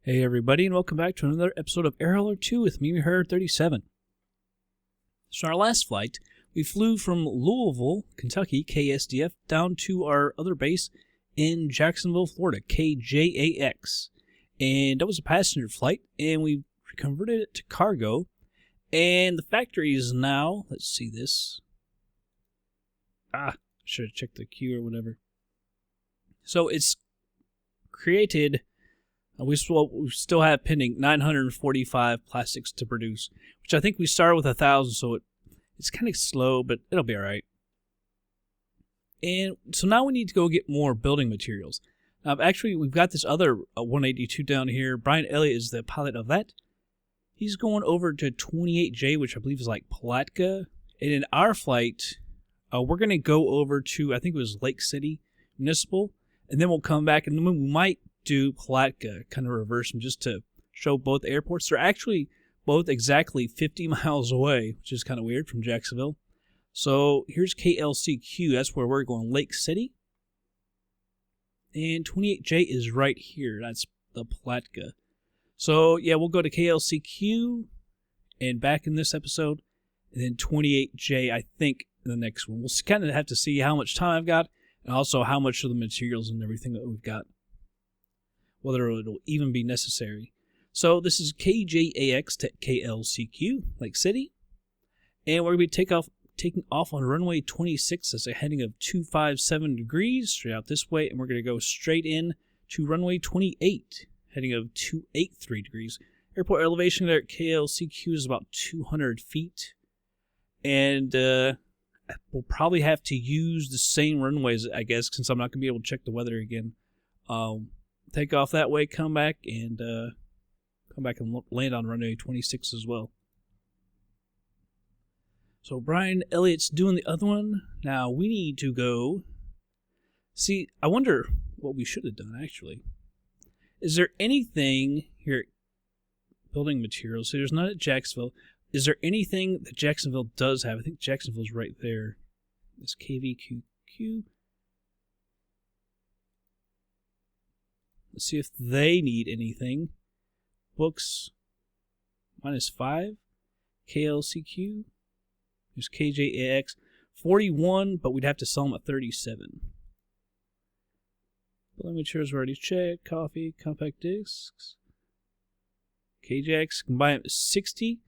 Hey everybody, and welcome back to another episode of Air 2 with me, Her 37. So our last flight, we flew from Louisville, Kentucky, KSDF, down to our other base in Jacksonville, Florida, KJAX. And that was a passenger flight, and we converted it to cargo. And the factory is now, let's see this. Should have checked the queue or whatever. So it's created... We still have pending 945 plastics to produce, which I think we started with 1,000, so it's kind of slow, but it'll be all right. And so now we need to go get more building materials. Actually, we've got this other 182 down here. Brian Elliott is the pilot of that. He's going over to 28J, which I believe is like Palatka. And in our flight, we're going to go over to, I think it was Lake City Municipal, and then we'll come back, and then we might do Palatka, kind of reverse them just to show both airports. They're actually both exactly 50 miles away, which is kind of weird from Jacksonville. So here's KLCQ. That's where we're going, Lake City. And 28J is right here. That's the Palatka. So yeah, we'll go to KLCQ and back in this episode. And then 28J, I think, in the next one. We'll kind of have to see how much time I've got and also how much of the materials and everything that we've got, whether it'll even be necessary. So this is KJAX to KLCQ, Lake City. And we're going to be taking off on runway 26 as a heading of 257 degrees, straight out this way. And we're going to go straight in to runway 28, heading of 283 degrees. Airport elevation there at KLCQ is about 200 feet. And we'll probably have to use the same runways, I guess, since I'm not going to be able to check the weather again. Take off that way, come back and land on runway 26 as well. So Brian Elliott's doing the other one. Now we need to go. See, I wonder what we should have done actually. Is there anything here at Building Materials? So there's none at Jacksonville. Is there anything that Jacksonville does have? I think Jacksonville's right there. This KVQQ. Let's see if they need anything. Books, -5. KLCQ. There's KJAX. 41, but we'd have to sell them at 37. Building materials already checked. Coffee, compact discs. KJAX can buy them at 60.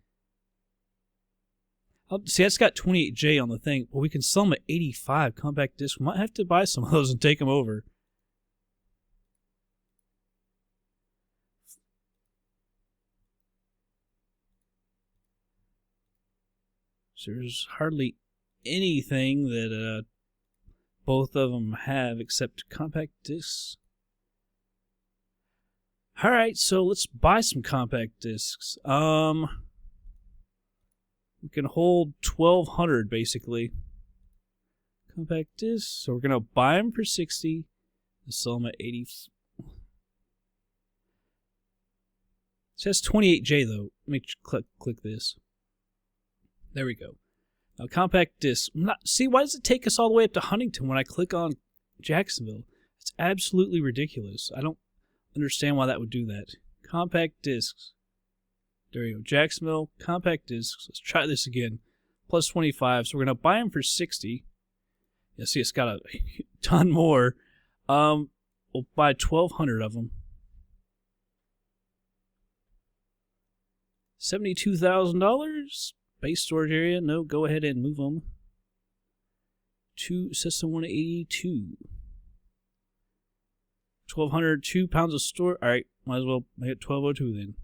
See, that's got 28J on the thing. Well, we can sell them at 85 compact discs. We might have to buy some of those and take them over. So there's hardly anything that both of them have except compact discs. Alright, so let's buy some compact discs. We can hold 1,200 basically. Compact discs. So we're going to buy them for 60 and sell them at 80. It says 28J though. Let me click this. There we go. Now, compact disc. See, why does it take us all the way up to Huntington when I click on Jacksonville? It's absolutely ridiculous. I don't understand why that would do that. Compact discs. There you go. Jacksonville, compact discs. Let's try this again. Plus 25. So we're going to buy them for 60. Yeah, see, it's got a ton more. We'll buy 1,200 of them. $72,000. Base storage area, no, go ahead and move them to Cessna 182. 1,200, 2 pounds of storage. All right, might as well make it 1,202 then.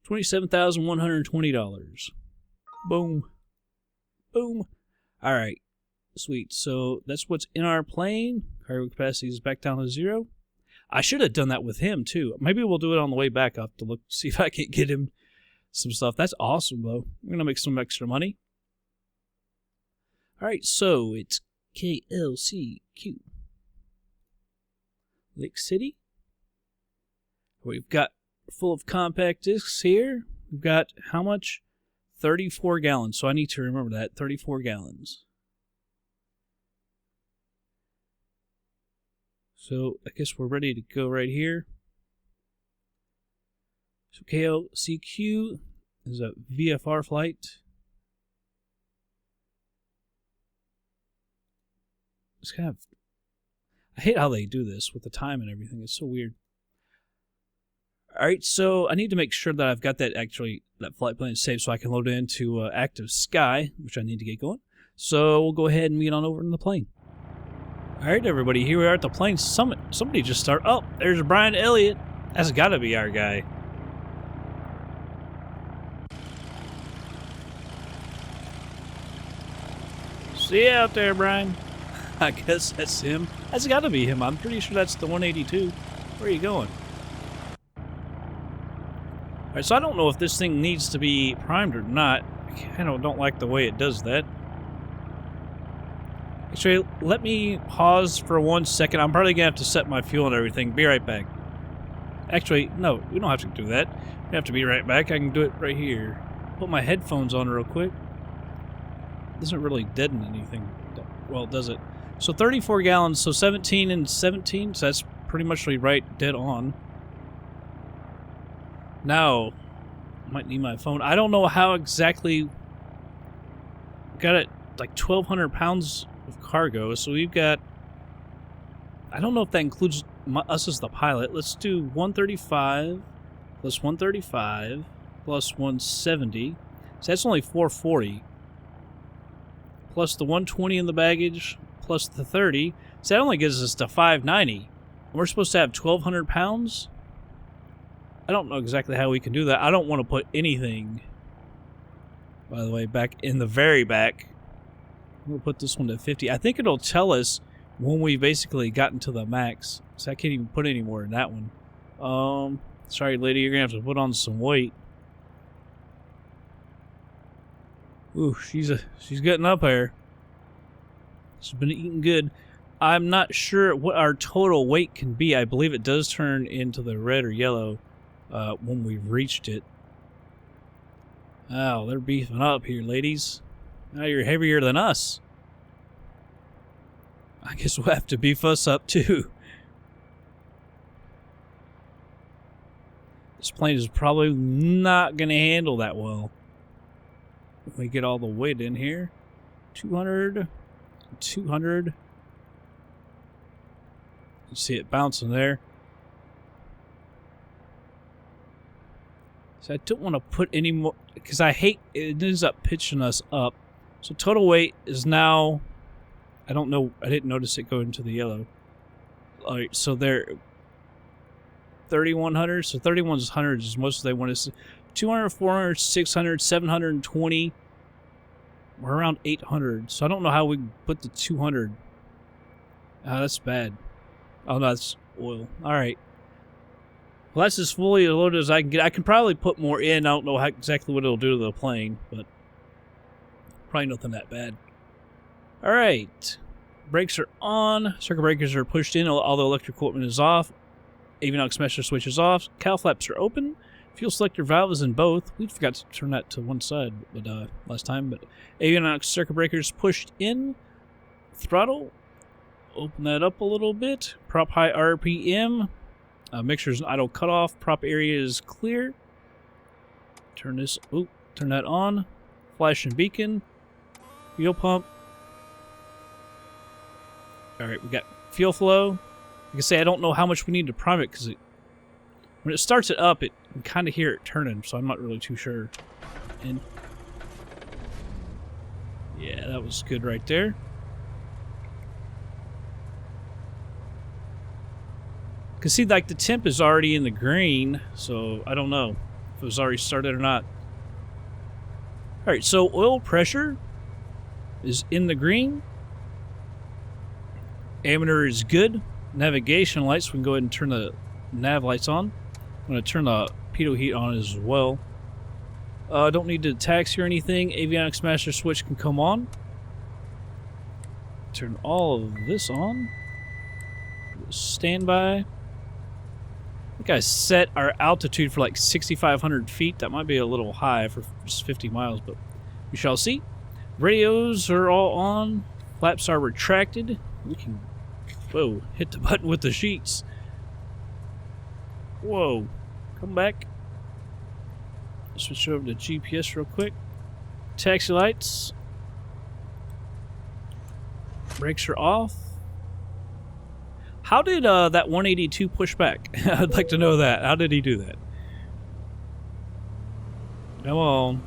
$27,120. Boom. Boom. All right, sweet. So that's what's in our plane. Cargo capacity is back down to 0. I should have done that with him too. Maybe we'll do it on the way back. I'll have to look, see if I can get him some stuff. That's awesome, though. I'm going to make some extra money. Alright, so it's KLCQ. Lake City. We've got full of compact discs here. We've got how much? 34 gallons. So I need to remember that. 34 gallons. So I guess we're ready to go right here. So KLCQ is a VFR flight. It's kind of... I hate how they do this with the time and everything. It's so weird. Alright, so I need to make sure that I've got that flight plan saved so I can load it into Active Sky, which I need to get going. So we'll go ahead and get on over in the plane. Alright, everybody, here we are at the plane summit. Somebody just started. Oh, there's Brian Elliott. That's got to be our guy. See you out there, Brian. I guess that's him. That's got to be him. I'm pretty sure that's the 182. Where are you going? Alright, so I don't know if this thing needs to be primed or not. I kind of don't like the way it does that. Actually, let me pause for 1 second. I'm probably going to have to set my fuel and everything. Be right back. Actually, no, we don't have to do that. We have to be right back. I can do it right here. Put my headphones on real quick. Doesn't really deaden anything. Well, does it? So 34 gallons, so 17 and 17, so that's pretty much right dead on. Now, I might need my phone. I don't know how exactly... Got it like 1,200 pounds of cargo, so we've got... I don't know if that includes us as the pilot. Let's do 135 plus 135 plus 170. So that's only 440. Plus the 120 in the baggage, plus the 30. So that only gives us to 590. We're supposed to have 1,200 pounds? I don't know exactly how we can do that. I don't want to put anything, by the way, back in the very back. We'll put this one to 50. I think it'll tell us when we've basically gotten to the max. So I can't even put any more in that one. Sorry, lady, you're going to have to put on some weight. Ooh, she's getting up there. She's been eating good. I'm not sure what our total weight can be. I believe it does turn into the red or yellow when we've reached it. Oh, they're beefing up here, ladies. Now you're heavier than us. I guess we'll have to beef us up too. This plane is probably not going to handle that well. If we get all the weight in here. 200. 200. You see it bouncing there. So I don't want to put any more, because I hate it ends up pitching us up. So total weight is now, I don't know, I didn't notice it go into the yellow. Alright, so they're 3,100. So 3,100 is most they want to. 200, 400, 600, 720. We're around 800. So I don't know how we put the 200. That's bad. Oh, no, that's oil. Alright. Well, that's as fully loaded as I can get. I can probably put more in. I don't know exactly what it'll do to the plane, but probably nothing that bad. Alright. Brakes are on. Circuit breakers are pushed in. All the electric equipment is off. Avionics master switch is off. Cowl flaps are open. Fuel selector valve is in both. We forgot to turn that to one side last time, but avionics circuit breakers pushed in. Throttle. Open that up a little bit. Prop high RPM. Mixer's idle cutoff. Prop area is clear. Turn this. Oh, turn that on. Flash and beacon. Fuel pump. All right, we got fuel flow. Like I say, I don't know how much we need to prime it because when it starts it up, you can kind of hear it turning, so I'm not really too sure. And yeah, that was good right there. Because see, like the temp is already in the green, so I don't know if it was already started or not. Alright, so oil pressure is in the green. Ammeter is good. Navigation lights, we can go ahead and turn the nav lights on. I'm going to turn the pitot heat on as well. Don't need to taxi or anything. Avionics master switch can come on. Turn all of this on. Standby. I think I set our altitude for like 6,500 feet. That might be a little high for just 50 miles, but we shall see. Radios are all on. Flaps are retracted. We can, whoa, hit the button with the sheets. Whoa, come back. Switch over to GPS real quick. Taxi lights. Brakes are off. How did that 182 push back? I'd like to know that. How did he do that? Come on.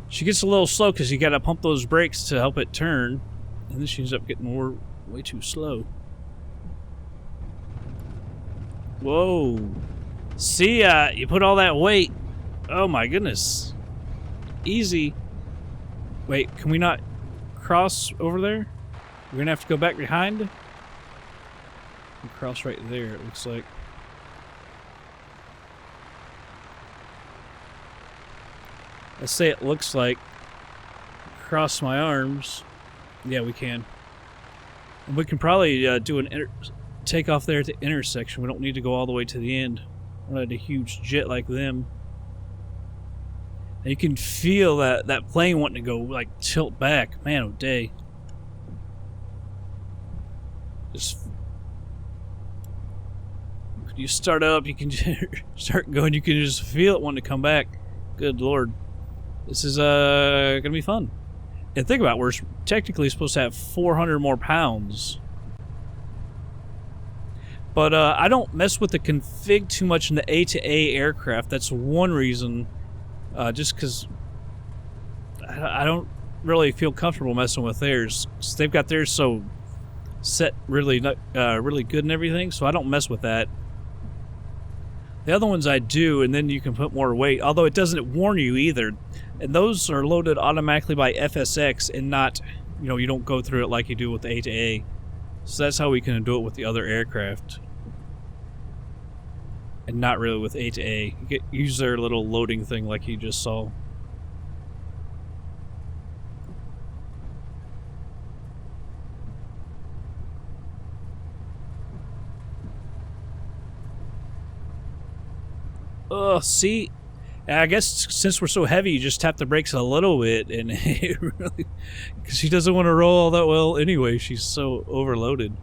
She gets a little slow because you got to pump those brakes to help it turn. And then she ends up getting way too slow. Whoa. See, you put all that weight. Oh my goodness. Easy. Wait, can we not cross over there? We're going to have to go back behind? We cross right there, it looks like. Let's say it looks like. Cross my arms. Yeah, we can. And we can probably do an takeoff there at the intersection. We don't need to go all the way to the end. We're not a huge jet like them. And you can feel that plane wanting to go, like, tilt back. Man, oh day. Just... When you start up, you can start going, you can just feel it wanting to come back. Good lord. This is going to be fun. And think about it, we're technically supposed to have 400 more pounds. But I don't mess with the config too much in the A-to-A aircraft. That's one reason. Just because I don't really feel comfortable messing with theirs. They've got theirs so set really good and everything, so I don't mess with that. The other ones I do, and then you can put more weight, although it doesn't warn you either. And those are loaded automatically by FSX and not, you know, you don't go through it like you do with the A-to-A. So that's how we can do it with the other aircraft. And not really with A-to-A. Use their little loading thing like you just saw. See, I guess since we're so heavy, you just tap the brakes a little bit, and it really, because she doesn't want to roll all that well anyway. She's so overloaded.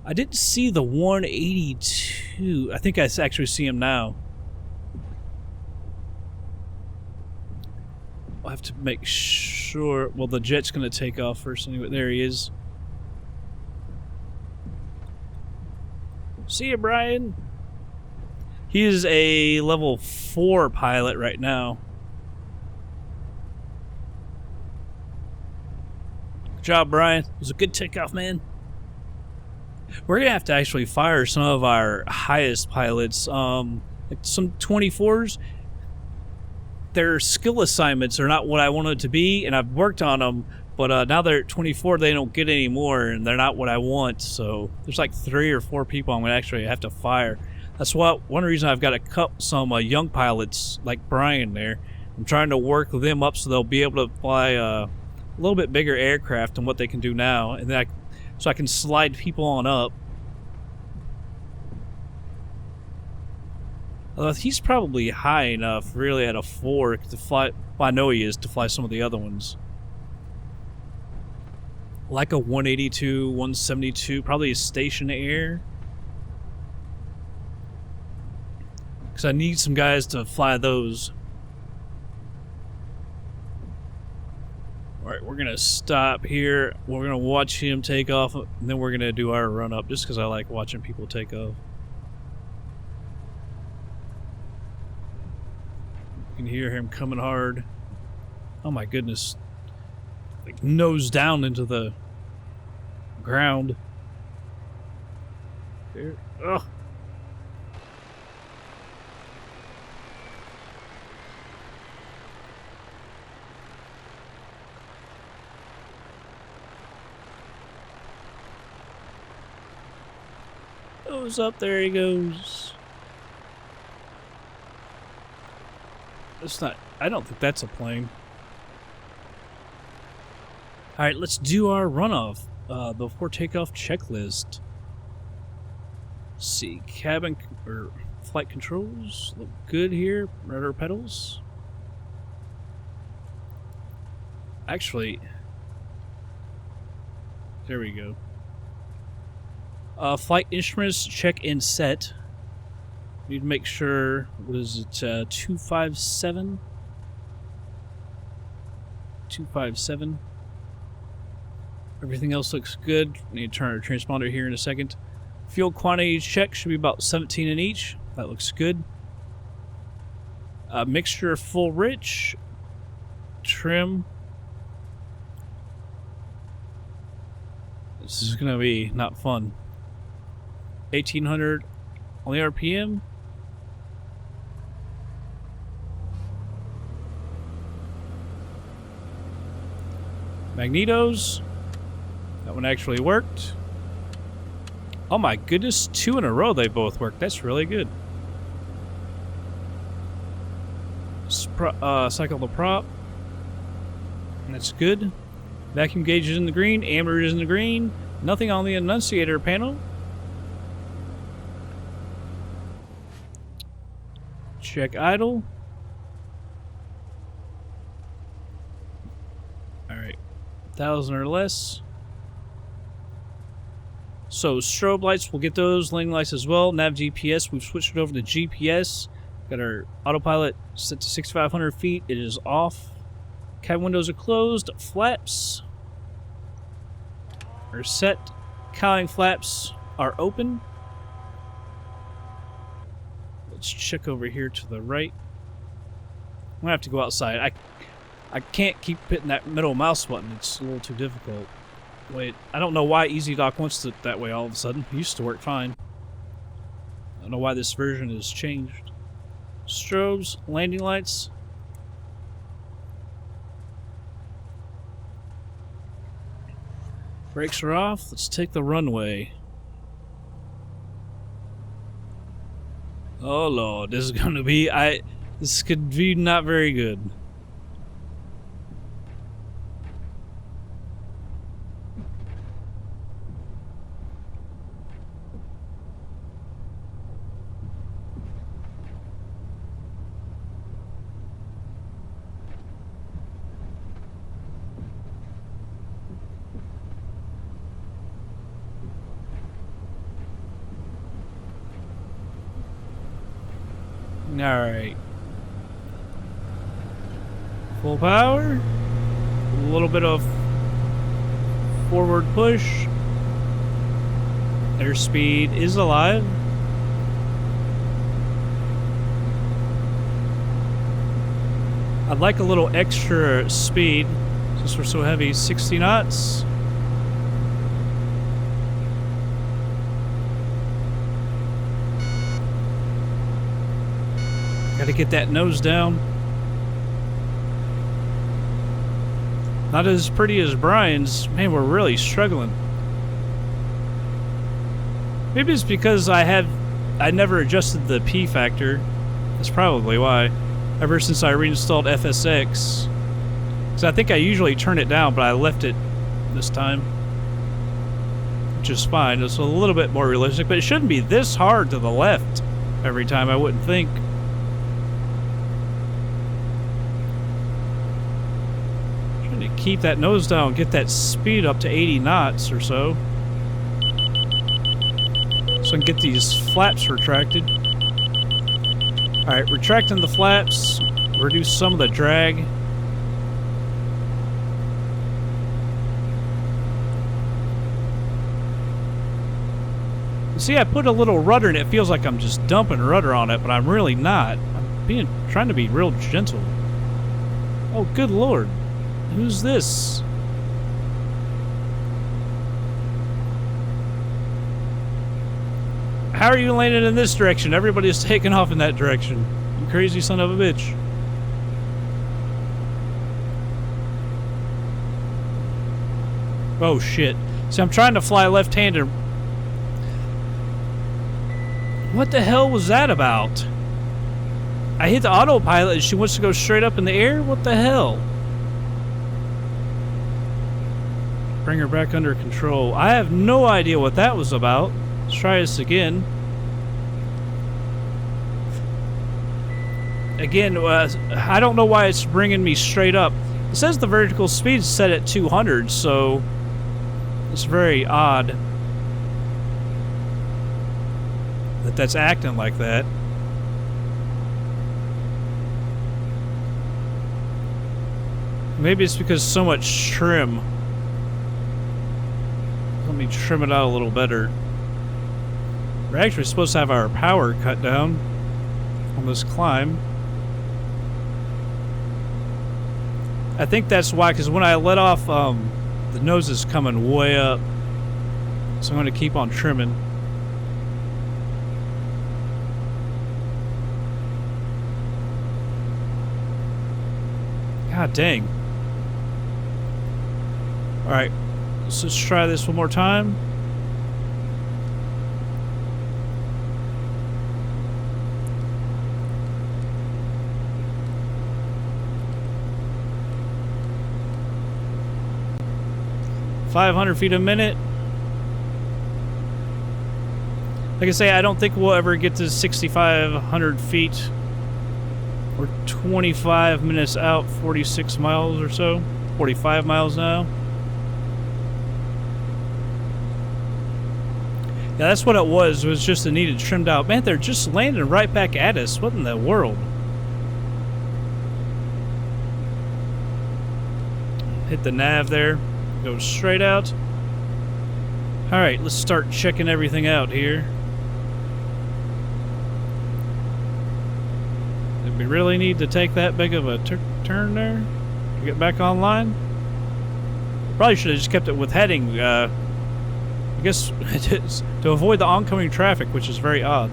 I didn't see the 182. I think I actually see him now. I'll have to make sure. Well, the jet's going to take off first anyway. There he is. See you, Brian. He is a level 4 pilot right now. Good job, Brian. It was a good takeoff, man. We're going to have to actually fire some of our highest pilots. Like some 24s. Their skill assignments are not what I wanted to be, and I've worked on them. But now they're at 24, they don't get any more, and they're not what I want. So there's like 3 or 4 people I'm going to actually have to fire. That's one reason I've got to cut some young pilots like Brian there. I'm trying to work them up so they'll be able to fly a little bit bigger aircraft than what they can do now, and then so I can slide people on up. He's probably high enough, really, at a 4 to fly. Well, I know he is to fly some of the other ones, like a 182, 172, probably a station air. Because I need some guys to fly those. Alright, we're going to stop here. We're going to watch him take off, and then we're going to do our run up, just because I like watching people take off. You can hear him coming hard. Oh my goodness. Like nose down into the ground. There. Ugh. Goes up, there he goes. It's not, I don't think that's a plane. Alright, let's do our runoff before takeoff checklist. Let's see, cabin or flight controls look good here. Rudder pedals. Actually, There we go. Flight instruments, check and set. Need to make sure, what is it, 257? 257. Everything else looks good. Need to turn our transponder here in a second. Fuel quantity check should be about 17 in each. That looks good. Mixture full rich. Trim. This is gonna be not fun. 1800 on the RPM. Magnetos. That one actually worked. Oh my goodness, 2 in a row they both worked. That's really good. Cycle the prop. That's good. Vacuum gauge is in the green. Amber is in the green. Nothing on the annunciator panel. Check idle. Alright. 1,000 or less. So strobe lights, we'll get those. Lane lights as well. Nav GPS, we've switched it over to GPS. Got our autopilot set to 6,500 feet. It is off. Cabin windows are closed. Flaps are set. Cowling flaps are open. Let's check over here to the right. I'm gonna have to go outside. I can't keep hitting that middle mouse button. It's a little too difficult. Wait, I don't know why EZDok wants it that way all of a sudden. It used to work fine. I don't know why this version has changed. Strobes, landing lights. Brakes are off. Let's take the runway. Oh Lord, this is gonna be this could be not very good. Alright. Full power. A little bit of forward push. Airspeed is alive. I'd like a little extra speed since we're so heavy. 60 knots. Gotta get that nose down. Not as pretty as Brian's. Man, we're really struggling. Maybe it's because I never adjusted the P factor. That's probably why. Ever since I reinstalled FSX. Because I think I usually turn it down, but I left it this time. Which is fine. It's a little bit more realistic, but it shouldn't be this hard to the left every time, I wouldn't think. Keep that nose down, get that speed up to 80 knots or so. So I can get these flaps retracted. Alright, retracting the flaps, reduce some of the drag. See, I put a little rudder and it feels like I'm just dumping rudder on it, but I'm really not. I'm trying to be real gentle. Oh, good lord. Who's this? How are you landing in this direction? Everybody's taking off in that direction. You crazy son of a bitch. Oh shit. See, I'm trying to fly left-handed. What the hell was that about? I hit the autopilot and she wants to go straight up in the air? What the hell? Bring her back under control. I have no idea what that was about. Let's try this again. Again, I don't know why it's bringing me straight up. It says the vertical speed is set at 200, so It's very odd that that's acting like that. Maybe it's because so much trim. Let me trim it out a little better. We're actually supposed to have our power cut down on this climb. I think that's why, because when I let off, the nose is coming way up. So I'm going to keep on trimming. God dang. Alright, let's just try this one more time. $500 feet a minute. Like I say, I don't think we'll ever get to 6,500 feet. We're 25 minutes out, 46 miles or so. 45 miles now. Yeah, that's what it was. It was just a needed trimmed out. Man, they're just landing right back at us. What in the world? Hit the nav there. Go straight out. Alright, let's start checking everything out here. Did we really need to take that big of a turn there to get back online? Probably should have just kept it with heading. I guess to avoid the oncoming traffic, which is very odd.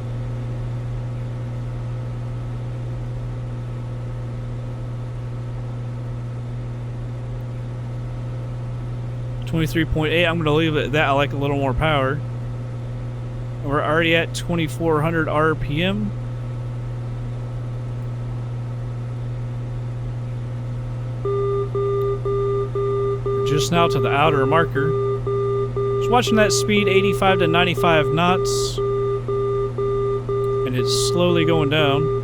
$23.8. I'm going to leave it at that. I like a little more power. We're already at 2,400 RPM. We're just now to the outer marker. Just watching that speed, 85 to 95 knots. And it's slowly going down.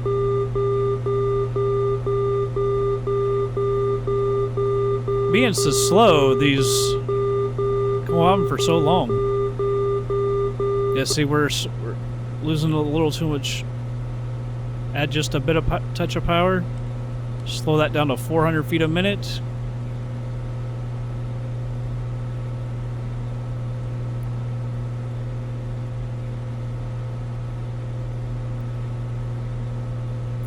Being so slow, these go on for so long. Yeah, see, we're losing a little too much. Add just a bit of touch of power. Slow that down to 400 feet a minute.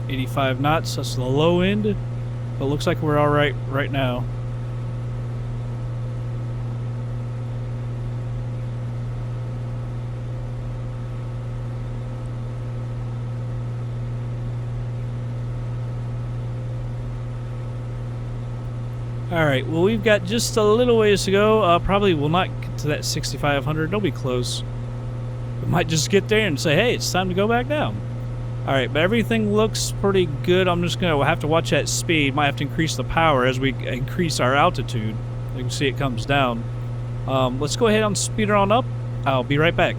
$85 knots, that's the low end. But it looks like we're alright right now. Alright, well, we've got just a little ways to go. Probably will not get to that 6,500. Don't be close. We might just get there and say, hey, it's time to go back down. Alright, but everything looks pretty good. I'm just going to have to watch that speed. Might have to increase the power as we increase our altitude. You can see it comes down. Let's go ahead and speed her on up. I'll be right back.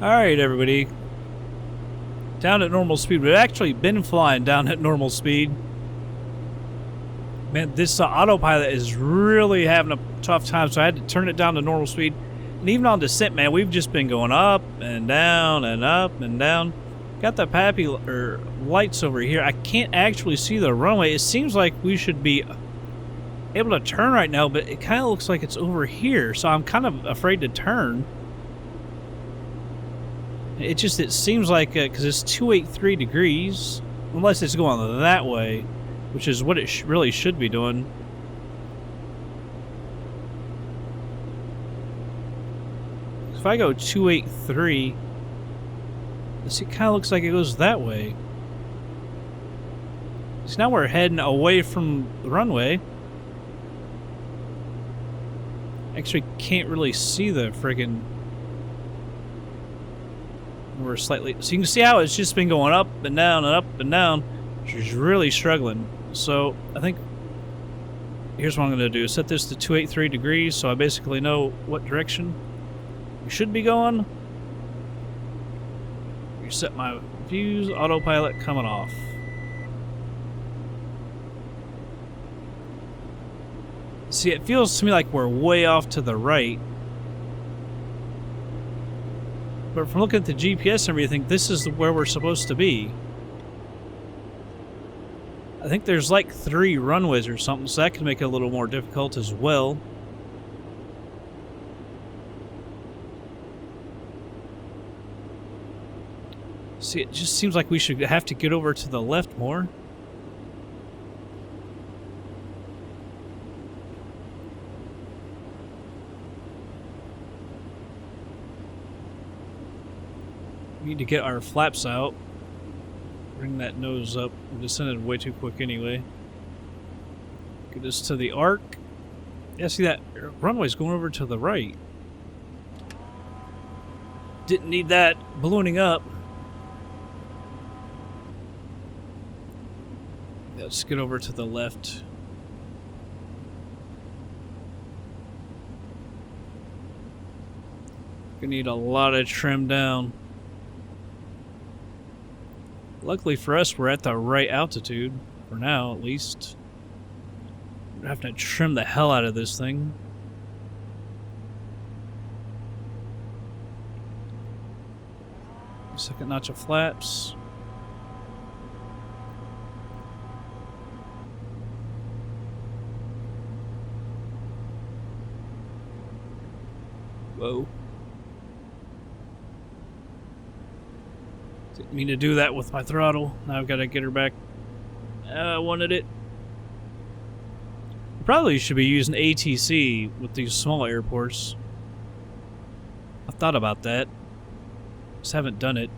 Alright, everybody. Down at normal speed. We've actually been flying down at normal speed. Man, this autopilot is really having a tough time, so I had to turn it down to normal speed. And even on descent, man, we've just been going up and down and up and down. Got the pappy lights over here. I can't actually see the runway. It seems like we should be able to turn right now, but it kind of looks like it's over here, so I'm kind of afraid to turn. It seems like, because it's 283 degrees, unless it's going that way, which is what it really should be doing. If I go 283, it kind of looks like it goes that way. So now we're heading away from the runway. Actually, can't really see the friggin'. We're slightly, so you can see how it's just been going up and down and up and down. She's really struggling. So I think here's what I'm going to do: set this to 283 degrees, so I basically know what direction we should be going. Reset my views. Autopilot coming off. See, it feels to me like we're way off to the right. But from looking at the GPS and everything, this is where we're supposed to be. I think there's like 3 runways or something, so that can make it a little more difficult as well. See, it just seems like we should have to get over to the left more. We need to get our flaps out. Bring that nose up. We descended way too quick anyway. Get us to the arc. Yeah, see that runway's going over to the right. Didn't need that ballooning up. Let's get over to the left. We need a lot of trim down. Luckily for us, we're at the right altitude, for now at least. We're having to trim the hell out of this thing. Second notch of flaps. Whoa. Didn't mean to do that with my throttle. Now I've got to get her back. I wanted it. Probably should be using ATC with these small airports. I've thought about that. Just haven't done it.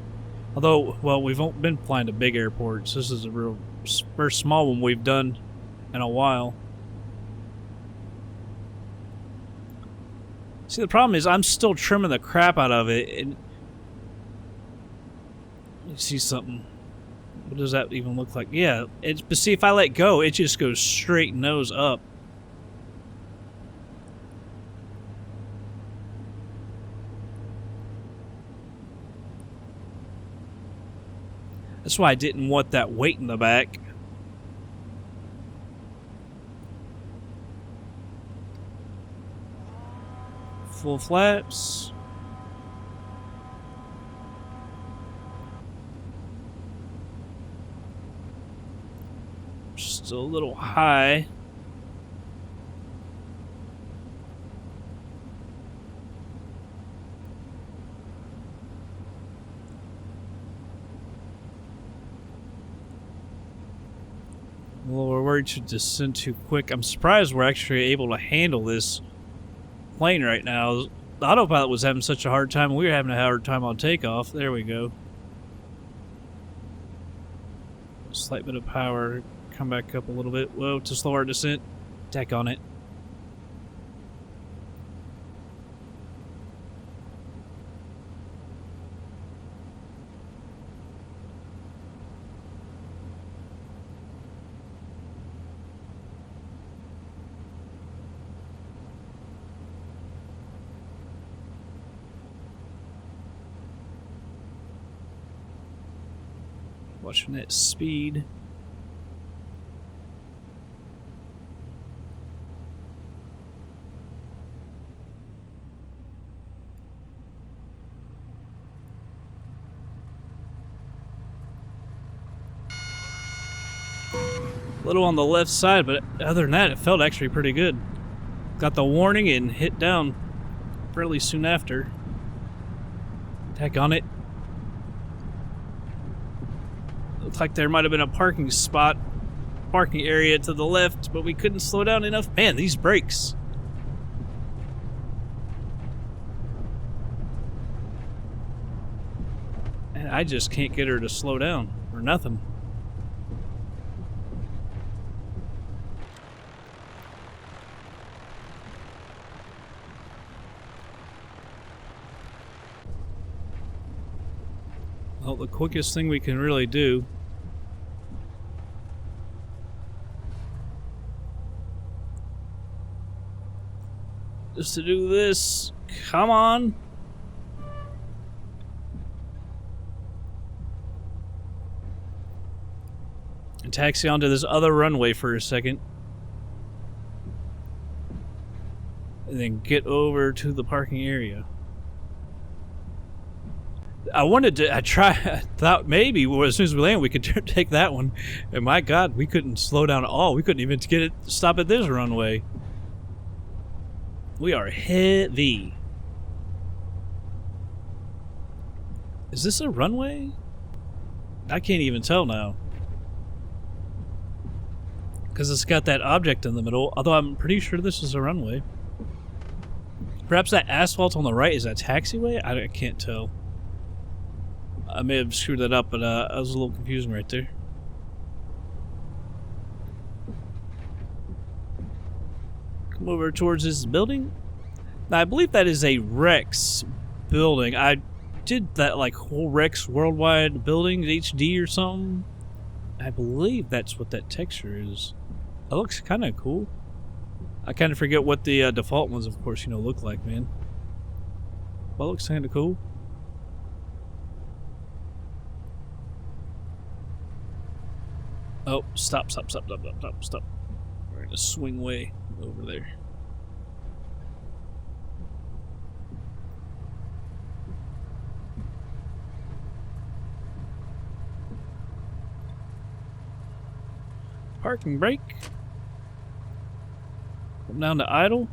Although, well, we've been flying to big airports. This is a real first small one we've done in a while. See, the problem is I'm still trimming the crap out of it. And let me see something. What does that even look like? Yeah, but see, if I let go, it just goes straight nose up. That's why I didn't want that weight in the back. Full flaps. Still a little high. Well, we're worried to descend too quick. I'm surprised we're actually able to handle this plane right now. The autopilot was having such a hard time, and we were having a hard time on takeoff. There we go. Slight bit of power. Come back up a little bit. Whoa, to slow our descent. Tack on it. Watching that speed. A little on the left side, but other than that, it felt actually pretty good. Got the warning and hit down fairly soon after. Heck on it. Looked like there might have been a parking area to the left, but we couldn't slow down enough. Man, these brakes. And I just can't get her to slow down or nothing. Well, the quickest thing we can really do is to do this. Come on. And taxi onto this other runway for a second. And then get over to the parking area. I thought maybe as soon as we land we could take that one. And my God, we couldn't slow down at all. We couldn't even stop at this runway. We are heavy. Is this a runway? I can't even tell now. Because it's got that object in the middle, although I'm pretty sure this is a runway. Perhaps that asphalt on the right is a taxiway? I can't tell. I may have screwed that up, but I was a little confusing right there. Come over towards this building. Now, I believe that is a Rex building. I did that like whole Rex worldwide building, HD or something. I believe that's what that texture is. That looks kind of cool. I kind of forget what the default ones, of course, look like, man. Well, it looks kind of cool. Oh, stop. We're in a swing way over there. Parking brake. Come down to idle.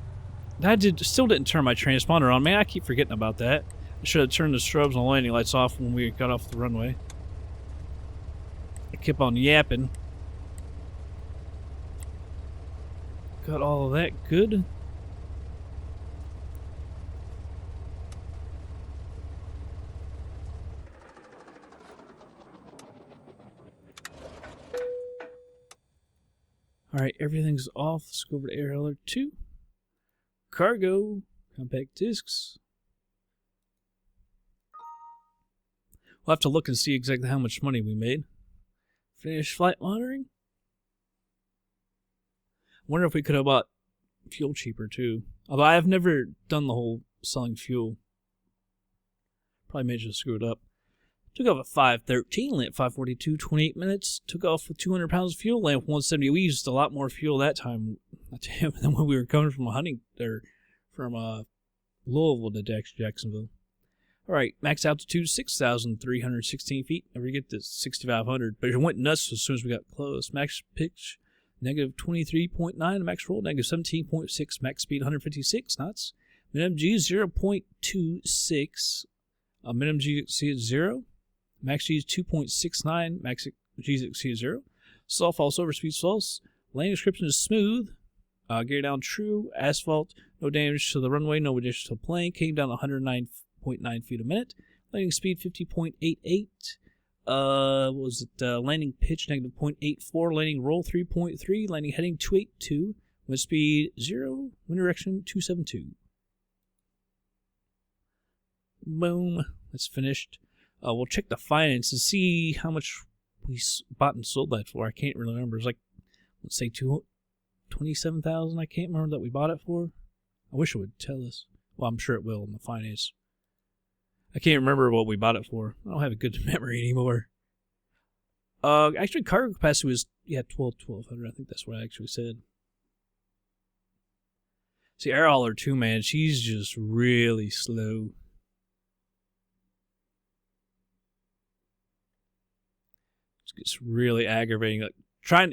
Still didn't turn my transponder on. Man, I keep forgetting about that. I should have turned the strobes and landing lights off when we got off the runway. I kept on yapping. Got all of that good. Alright, everything's off. Let's go over to air handler 2. Cargo. Compact discs. We'll have to look and see exactly how much money we made. Finish flight monitoring. Wonder if we could have bought fuel cheaper too. Although I have never done the whole selling fuel. Probably may just screw it up. Took off at 5:13, land at 5:42, 28 minutes. Took off with 200 pounds of fuel, land with 170. We used a lot more fuel that time than when we were coming from Louisville to Jacksonville. All right, max altitude 6,316 feet. Never get to 6,500, but it went nuts as soon as we got close. Max pitch negative 23.9, max roll negative 17.6, max speed 156 knots. Minimum G 0.26, minimum G exceeds 0. Max G is 2.69, max G exceeds 0. Stall false, overspeed false. Landing description is smooth. Gear down true. Asphalt, no damage to the runway, no damage to the plane. Came down 109.9 feet a minute. Landing speed 50.88. Landing pitch negative 0.84. Landing roll 3.3. Landing heading 282. Wind speed 0. Wind direction 272. Boom. That's finished. We'll check the finance and see how much we bought and sold that for. I can't really remember. It's like, let's say, $27,000. I can't remember that we bought it for. I wish it would tell us. Well, I'm sure it will in the finance. I can't remember what we bought it for. I don't have a good memory anymore. Actually, cargo capacity was 1,200. I think that's what I actually said. See, air hauler too, man. She's just really slow. It's really aggravating. Like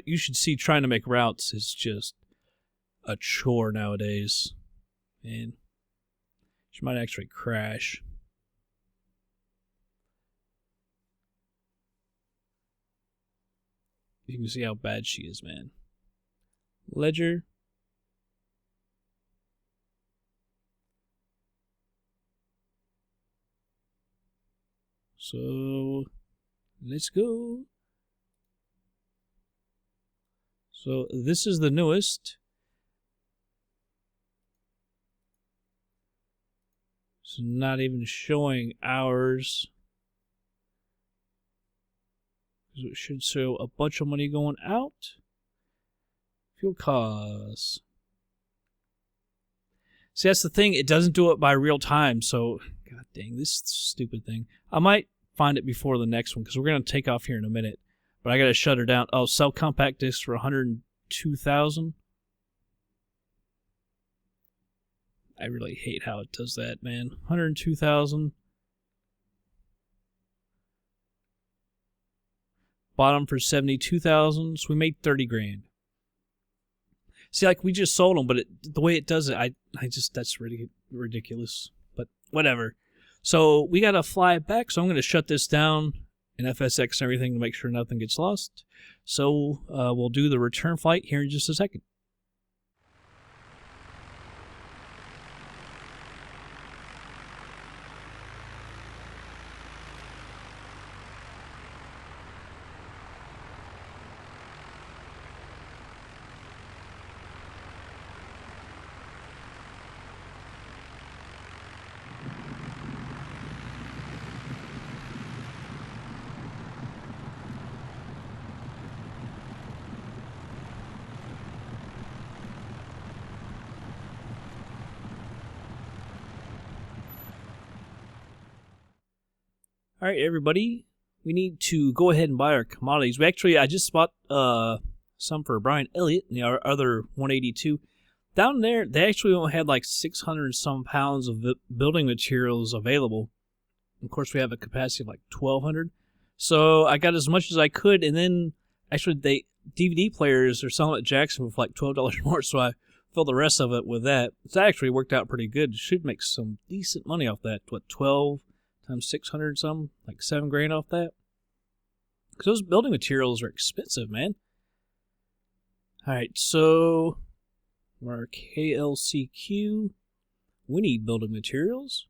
you should see trying to make routes is just a chore nowadays, and she might actually crash. You can see how bad she is, man. Ledger. So, let's go. So, this is the newest. It's not even showing hours. So it should show a bunch of money going out. Fuel costs. See, that's the thing. It doesn't do it by real time. So, god dang, this stupid thing. I might find it before the next one because we're going to take off here in a minute. But I got to shut her down. Oh, sell compact discs for 102,000. I really hate how it does that, man. 102,000. Bottom for 72,000. So we made 30 grand. See, like we just sold them, but the way it does it, I just that's really ridiculous. But whatever. So we got to fly back. So I'm going to shut this down in FSX and everything to make sure nothing gets lost. So we'll do the return flight here in just a second. All right, everybody, we need to go ahead and buy our commodities. I just bought some for Brian Elliott, our other 182. Down there, they actually only had like 600 some pounds of building materials available. Of course, we have a capacity of like 1,200. So I got as much as I could, and then actually DVD players are selling at Jacksonville for like $12 more, so I filled the rest of it with that. It's actually worked out pretty good. Should make some decent money off that. What, 12 times 600 something? Like 7 grand off that? Because those building materials are expensive, man. Alright, so our KLCQ. We need building materials.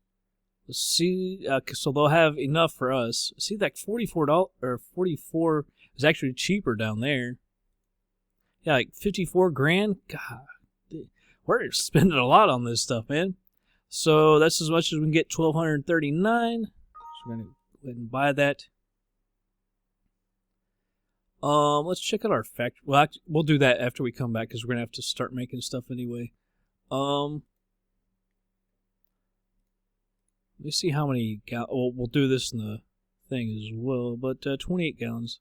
Let's see. So they'll have enough for us. See, that $44 or 44 is actually cheaper down there. Yeah, like 54 grand. God, we're spending a lot on this stuff, man. So that's as much as we can get. 1,239. So we're gonna go ahead and buy that. Let's check out our factory. Well, we'll do that after we come back because we're gonna have to start making stuff anyway. Let me see how many gallons. Well, we'll do this in the thing as well, but 28 gallons.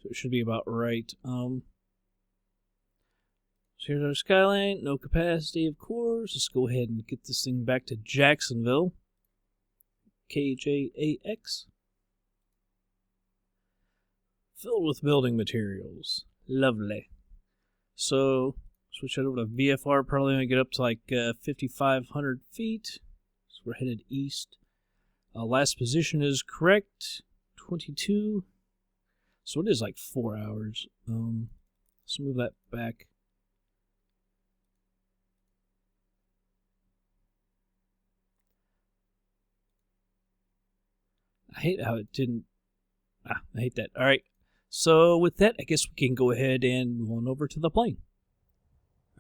So it should be about right. So here's our Skylane. No capacity, of course. Let's go ahead and get this thing back to Jacksonville. KJAX. Filled with building materials. Lovely. So, switch it over to VFR. Probably going to get up to like 5,500 feet. So we're headed east. Last position is correct. 22. So it is like 4 hours. Let's move that back. I hate how it didn't. I hate that. All right. So with that, I guess we can go ahead and move on over to the plane.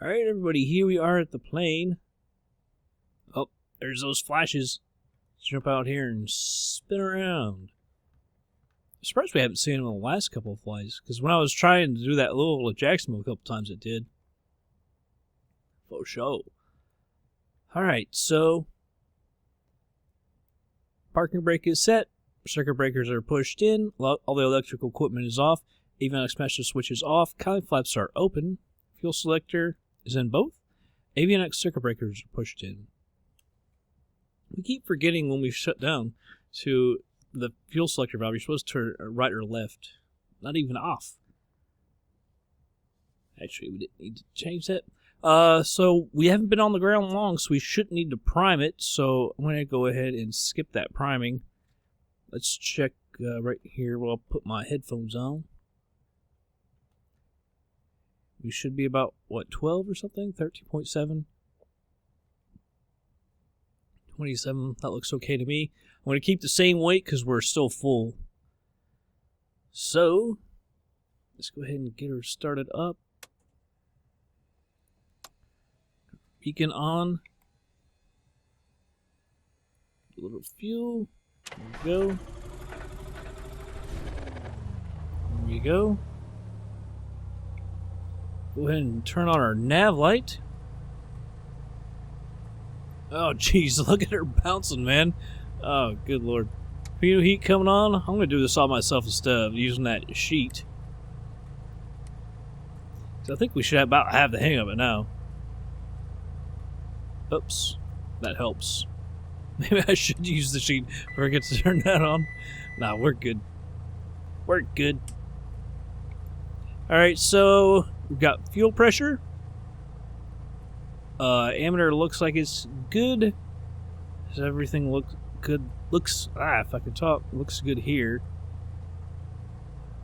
All right, everybody. Here we are at the plane. Oh, there's those flashes. Let's jump out here and spin around. I'm surprised we haven't seen them in the last couple of flights. Because when I was trying to do that Louisville to Jacksonville a couple times, it did. For sure. All right, so parking brake is set. Circuit breakers are pushed in. All the electrical equipment is off. Avionics master switch is off. Cowling flaps are open. Fuel selector is in both. Avionics circuit breakers are pushed in. We keep forgetting when we shut down to the fuel selector valve. You're supposed to turn right or left. Not even off. Actually, we didn't need to change that. So we haven't been on the ground long, so we shouldn't need to prime it. So I'm going to go ahead and skip that priming. Let's check right here while I put my headphones on. We should be about, what, 12 or something? 13.7? 27. That looks okay to me. I'm going to keep the same weight because we're still full. So, let's go ahead and get her started up. Beacon on. A little fuel. There we go. There we go. Go ahead and turn on our nav light. Oh, jeez, look at her bouncing, man. Oh, good lord. Pitot heat coming on. I'm going to do this all myself instead of using that sheet. So I think we should about have the hang of it now. Oops. That helps. Maybe I should use the sheet before I get to turn that on. Nah, we're good. We're good. Alright, so we've got fuel pressure. Ammeter looks like it's good. Does everything look good? Looks, if I can talk, looks good here.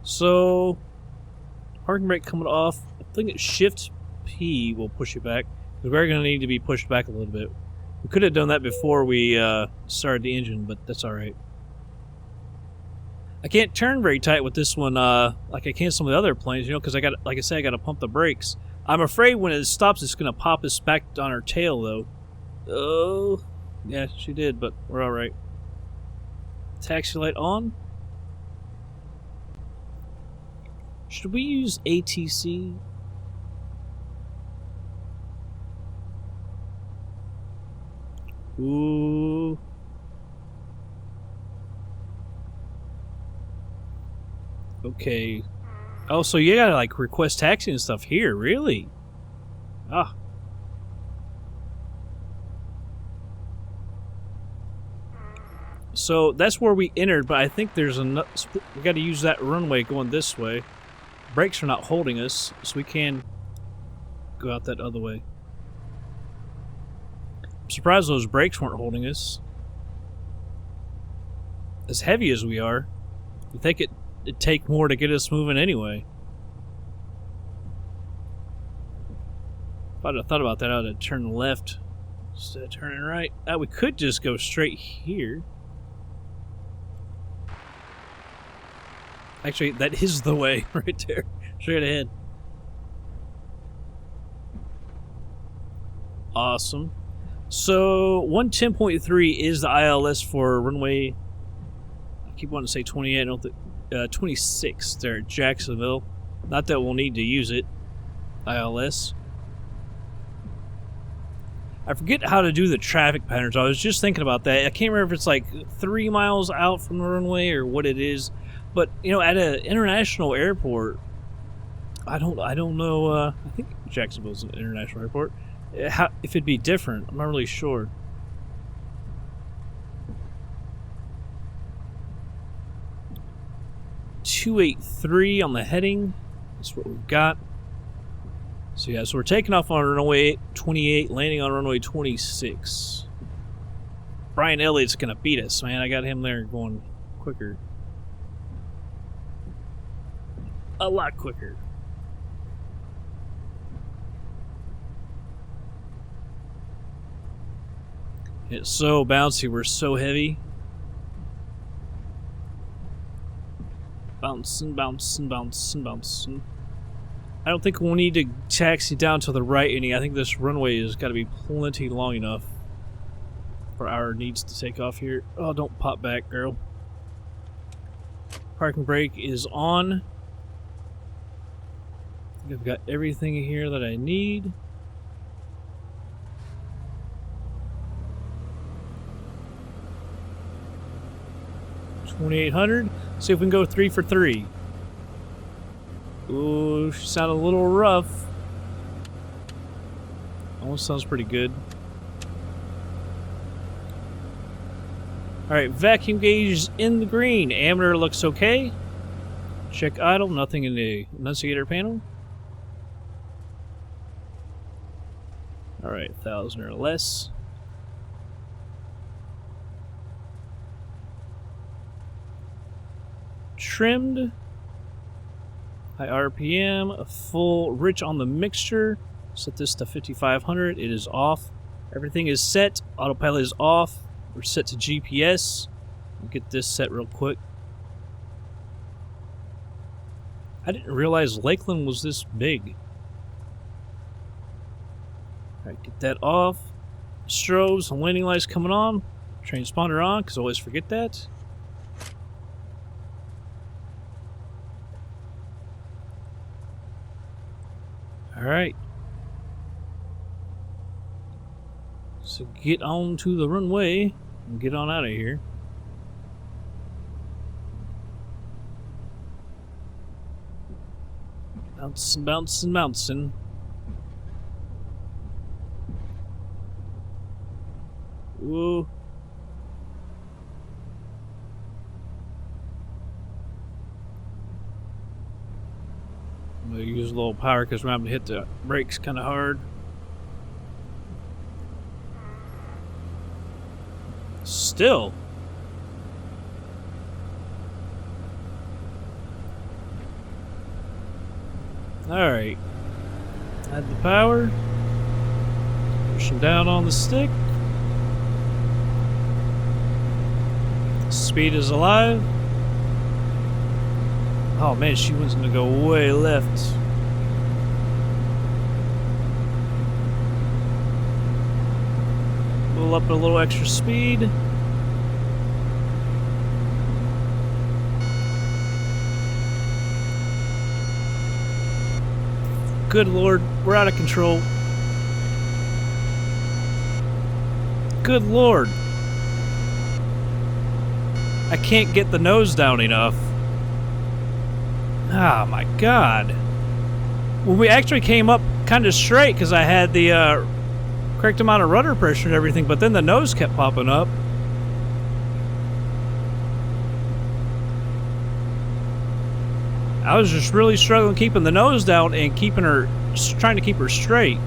So, parking brake coming off. I think it's Shift P will push it back. We're going to need to be pushed back a little bit. We could have done that before we started the engine, but that's alright. I can't turn very tight with this one like I can some of the other planes, you know, because I got, like I said, I got to pump the brakes. I'm afraid when it stops, it's going to pop us back on our tail, though. Oh, yeah, she did, but we're alright. Taxi light on. Should we use ATC? Ooh. Okay. Oh, so you gotta, like, request taxi and stuff here, really? Ah. So, that's where we entered, but I think there's a... we gotta use that runway going this way. Brakes are not holding us, so we can go out that other way. I'm surprised those brakes weren't holding us. As heavy as we are, you'd think it'd take more to get us moving anyway. If I'd have thought about that, I'd have turned left instead of turning right. We could just go straight here. Actually, that is the way right there. Straight ahead. Awesome. So, 110.3 is the ILS for runway... I keep wanting to say 28. I don't think... 26 there at Jacksonville. Not that we'll need to use it. ILS. I forget how to do the traffic patterns. I was just thinking about that. I can't remember if it's like 3 miles out from the runway or what it is. But, you know, at an international airport, I don't know. I think Jacksonville's an international airport. If it'd be different, I'm not really sure. .283 on the heading. That's what we've got. So yeah, so we're taking off on runway 28, landing on runway 26. Brian Elliott's gonna beat us, man. I got him there going quicker. A lot quicker. It's so bouncy, we're so heavy. Bouncing, bouncing, bouncing, bouncing. I don't think we'll need to taxi down to the right any. I think this runway has got to be plenty long enough for our needs to take off here. Oh, don't pop back, girl. Parking brake is on. I think I've got everything here that I need. 2,800. See if we can go 3 for 3. Ooh, she sounded a little rough. Almost sounds pretty good. Alright, vacuum gauge is in the green. Ammeter looks okay. Check idle, nothing in the annunciator panel. Alright, 1,000 or less. Trimmed. High RPM, a full rich on the mixture. Set this to 5,500. It is off. Everything is set. Autopilot is off. We're set to GPS. We'll get this set real quick. I didn't realize Lakeland was this big. Alright, get that off. Strobes and landing lights coming on. Transponder on, because I always forget that. Alright. So get on to the runway and get on out of here. Bouncing, bouncing, bouncing. Whoa. I'm going to use a little power because we're having to hit the brakes kind of hard. Still. Alright. Add the power. Pushing down on the stick. Speed is alive. Oh man, she was gonna go way left. Pull up a little extra speed. Good Lord, we're out of control. Good Lord. I can't get the nose down enough. Oh my God. Well, we actually came up kind of straight because I had the correct amount of rudder pressure and everything, but then the nose kept popping up. I was just really struggling keeping the nose down and keeping her, trying to keep her straight.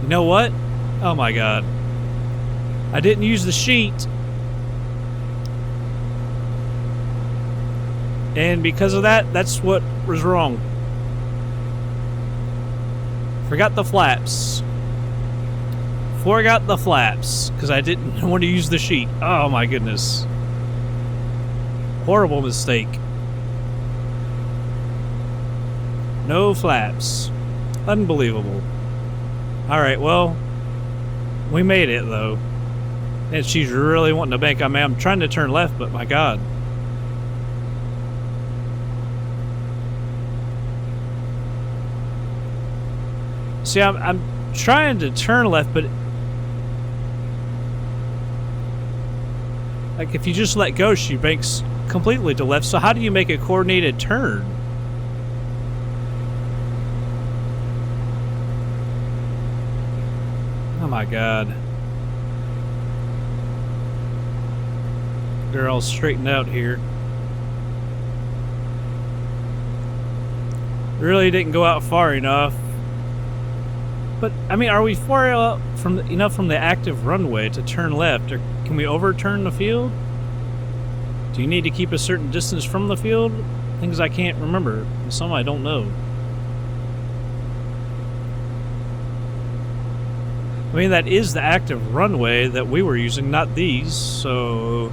You know what? Oh my God. I didn't use the sheet. And because of that, that's what was wrong. Forgot the flaps. Forgot the flaps because I didn't want to use the sheet. Oh my goodness. Horrible mistake. No flaps. Unbelievable. Alright, well, we made it though. And she's really wanting to bank on me. I'm trying to turn left, but my God. See, I'm trying to turn left, but like if you just let go, she banks completely to left. So how do you make a coordinated turn? Oh my God. They're all straightened out here. Really didn't go out far enough. But, I mean, are we far out from enough from the active runway to turn left? Or can we overturn the field? Do you need to keep a certain distance from the field? Things I can't remember. Some I don't know. I mean, that is the active runway that we were using, not these, so...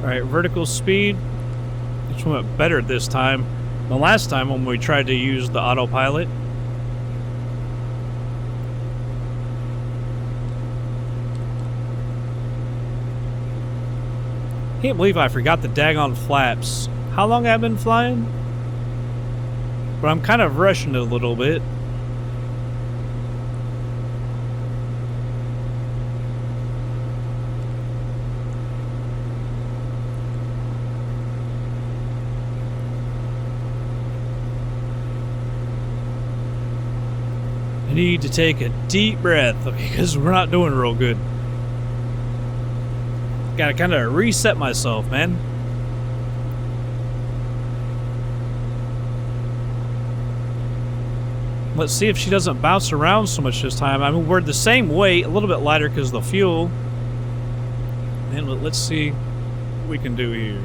Alright, vertical speed. Which went better this time than last time when we tried to use the autopilot. Can't believe I forgot the daggone flaps. How long have I been flying? But I'm kind of rushing it a little bit. I need to take a deep breath because we're not doing real good. Gotta kind of reset myself, man. Let's see if she doesn't bounce around so much this time. I mean, we're the same weight, a little bit lighter because of the fuel. And let's see what we can do here.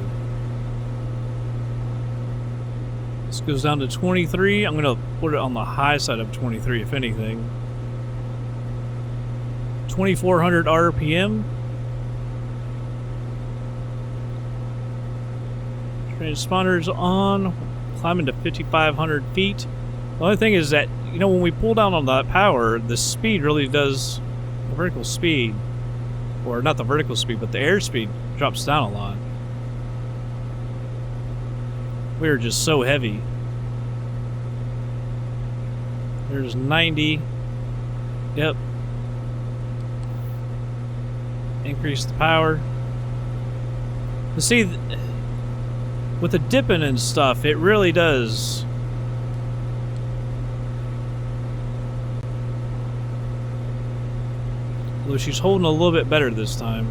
This goes down to 23. I'm going to put it on the high side of 23, if anything. 2,400 RPM. Transponder's on. Climbing to 5,500 feet. The only thing is that, you know, when we pull down on that power, the speed really does, the vertical speed, or not the vertical speed, but the airspeed drops down a lot. We're just so heavy. There's 90. Yep. Increase the power. You see, with the dipping and stuff, it really does. Although she's holding a little bit better this time.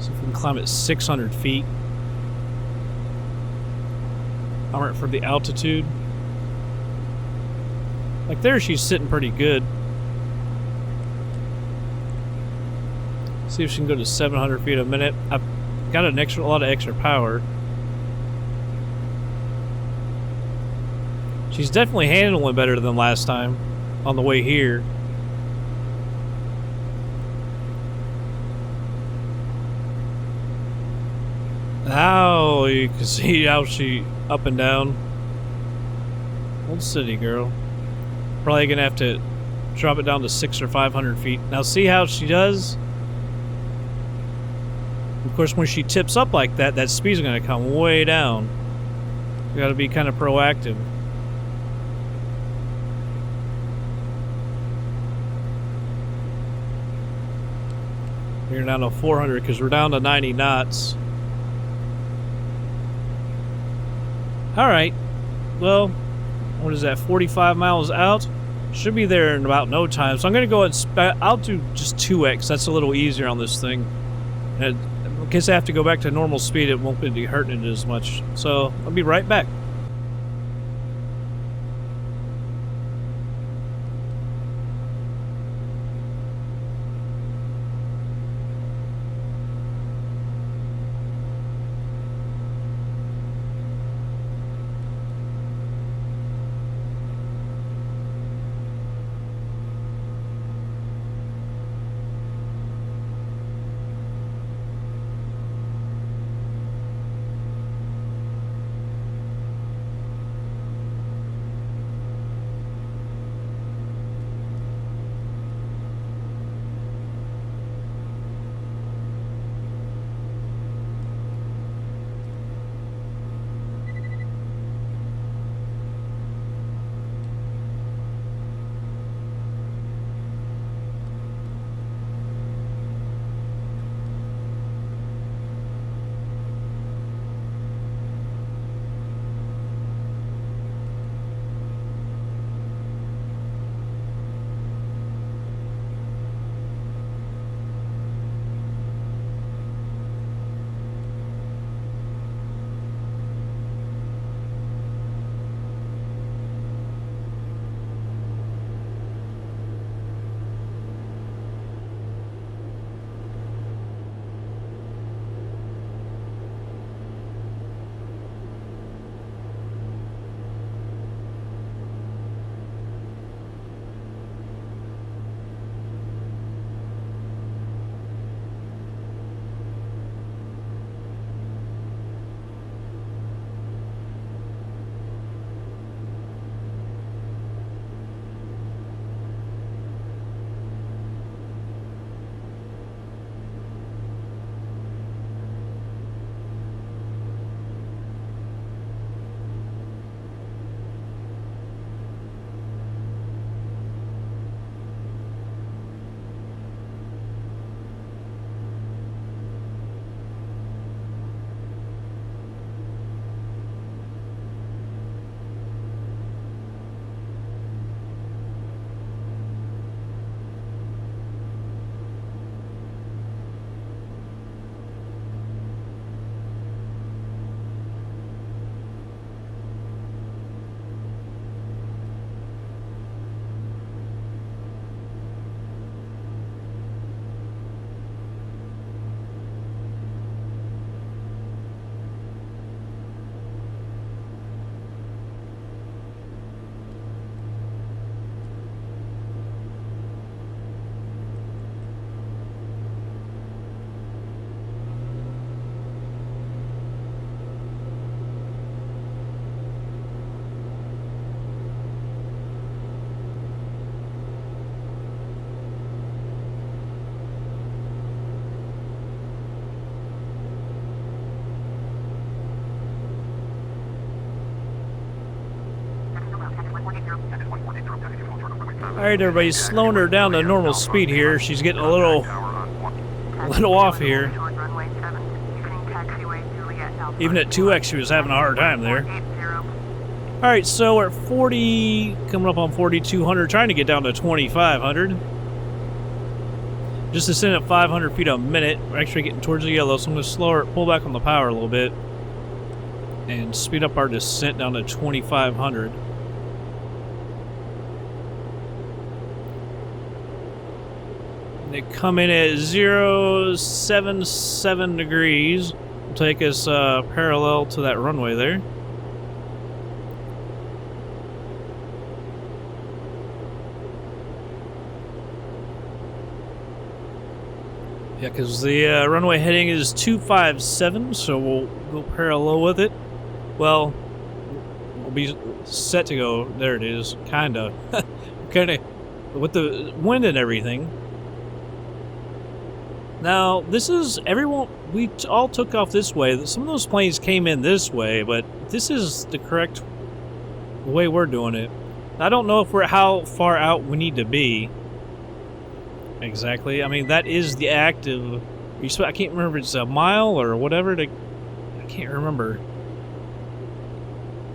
So if we can climb at 600 feet. I went for the altitude. Like there, she's sitting pretty good. See if she can go to 700 feet a minute. I've got a lot of extra power. She's definitely handling better than last time on the way here. Now you can see how she up and down. Old city girl. Probably gonna have to drop it down to 600 or 500 feet. Now see how she does? Of course, when she tips up like that, that speed's gonna come way down. You gotta be kind of proactive. We're down to 400 because we're down to 90 knots. Alright, well, what is that, 45 miles out? Should be there in about no time. So I'm going to go and I'll do just 2x. That's a little easier on this thing. And in case I have to go back to normal speed, it won't be hurting it as much. So I'll be right back. Alright, everybody, slowing her down to normal speed here. She's getting a little off here. Even at 2x, she was having a hard time there. Alright, so we're at 40, coming up on 4,200, trying to get down to 2,500. Just descending at 500 feet a minute. We're actually getting towards the yellow, so I'm going to slow her, pull back on the power a little bit, and speed up our descent down to 2,500. They come in at 0.77 degrees. Will take us parallel to that runway there. Yeah, because the runway heading is 257, so we'll go parallel with it. Well, we'll be set to go. There it is, kinda, kinda, with the wind and everything. Now, this is, everyone, we all took off this way. Some of those planes came in this way, but this is the correct way we're doing it. I don't know if we're how far out we need to be. Exactly. I mean, that is the active, I can't remember if it's a mile or whatever. I can't remember.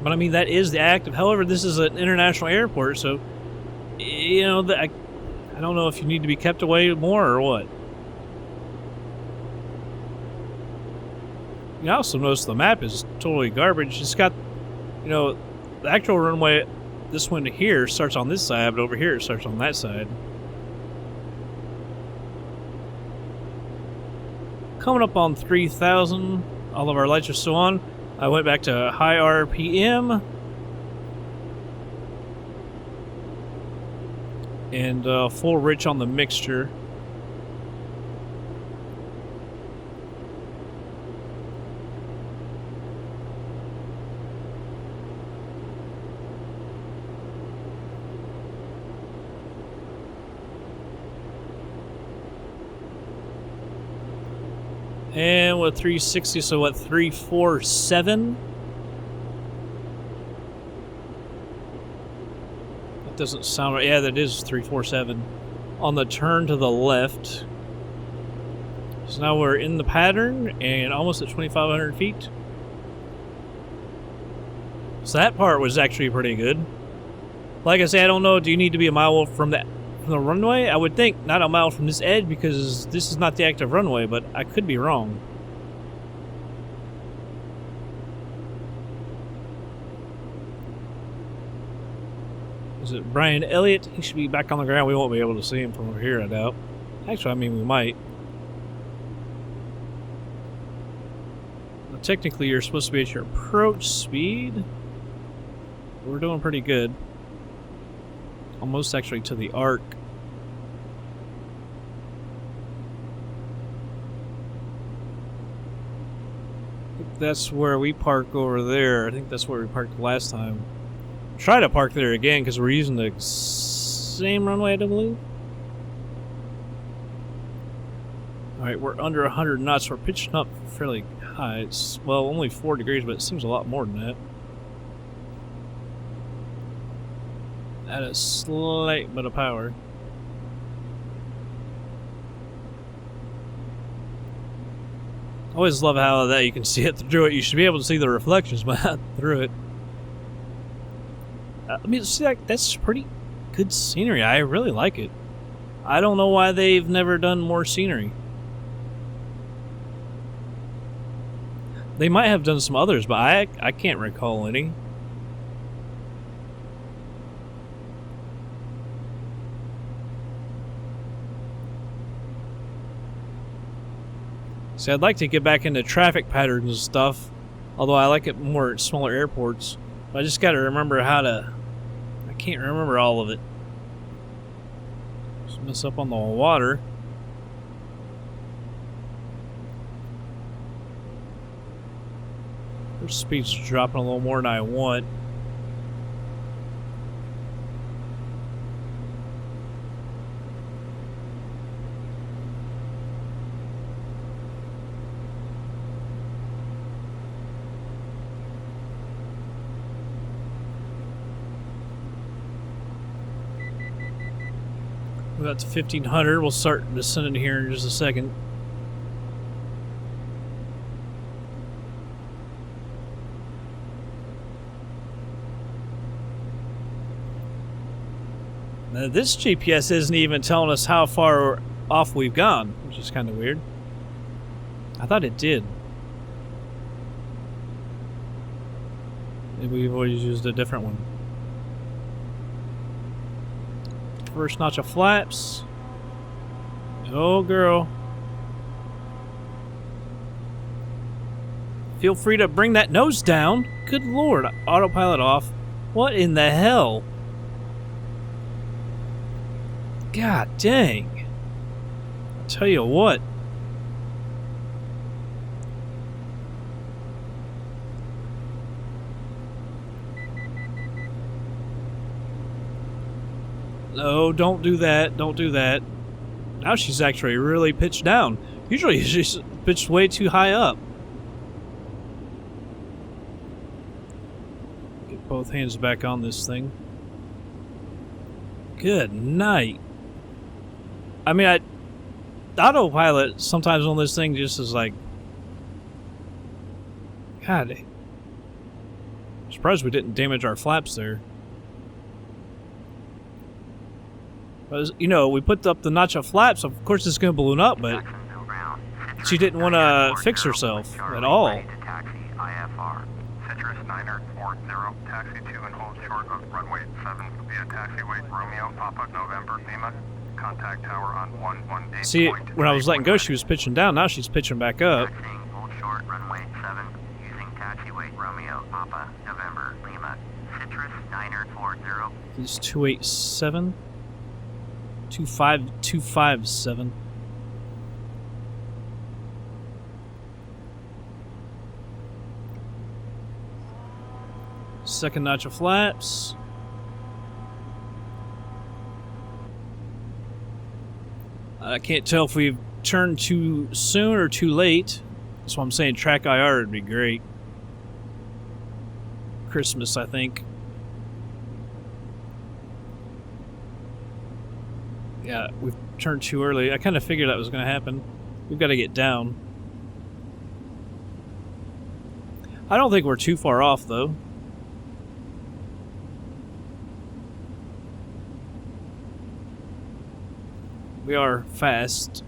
But I mean, that is the active. However, this is an international airport, so, you know, I don't know if you need to be kept away more or what. You also notice the map is totally garbage. It's got, you know, the actual runway, this one here starts on this side, but over here it starts on that side. Coming up on 3,000, all of our lights are still on. I went back to high RPM. And full rich on the mixture. And with 360, so what, 347? That doesn't sound right. Yeah, that is 347. On the turn to the left. So now we're in the pattern and almost at 2,500 feet. So that part was actually pretty good. Like I say, I don't know, do you need to be a mile from the runway? I would think not a mile from this edge because this is not the active runway, but I could be wrong. Is it Brian Elliott? He should be back on the ground. We won't be able to see him from over here, I doubt. Actually, I mean, we might. Well, technically, you're supposed to be at your approach speed. We're doing pretty good. Almost actually to the arc. I think that's where we park over there. I think that's where we parked last time. Try to park there again because we're using the same runway, I believe. Alright, we're under 100 knots. We're pitching up fairly high. It's, well, only 4 degrees, but it seems a lot more than that. At a slight bit of power. I always love how that you can see it through it. You should be able to see the reflections through it. I mean, see, like, that's pretty good scenery. I really like it. I don't know why they've never done more scenery. They might have done some others, but I can't recall any. See, I'd like to get back into traffic patterns and stuff, although I like it more at smaller airports. But I just got to remember how to... I can't remember all of it. Just mess up on the water. Their speed's dropping a little more than I want. We're up to 1500. We'll start descending here in just a second. Now, this GPS isn't even telling us how far off we've gone, which is kind of weird. I thought it did. Maybe we've always used a different one. First notch of flaps. Oh, girl. Feel free to bring that nose down. Good lord. Autopilot off. What in the hell? God dang. I'll tell you what. No, don't do that. Don't do that. Now she's actually really pitched down. Usually she's pitched way too high up. Get both hands back on this thing. Good night. I mean, autopilot sometimes on this thing just is like, God, I'm surprised we didn't damage our flaps there. But, you know, we put up the notch of flaps, of course it's going to balloon up, but she didn't want to fix herself at all. Taxi 2 and hold short of runway 7 via taxiway Romeo, Papa, November, Lima. Contact tower on 118. See, when I was letting go, she was pitching down. Now she's pitching back up. Hold short, runway 7, using taxiway Romeo, Papa, November, Lima. Citrus 940. It's 287? 257. Second notch of flaps. I can't tell if we've turned too soon or too late. That's why I'm saying track IR would be great. Christmas, I think. Yeah, we've turned too early. I kind of figured that was going to happen. We've got to get down. I don't think we're too far off, though. We are fast.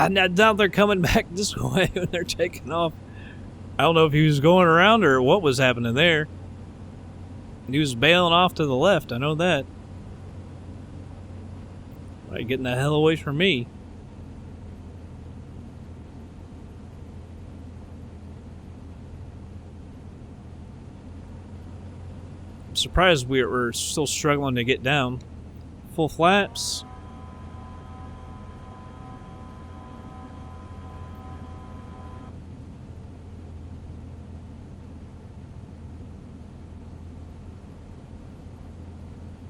Now they're coming back this way when they're taking off. I don't know if he was going around or what was happening there. He was bailing off to the left, I know that. Right, getting the hell away from me. I'm surprised we're still struggling to get down. Full flaps.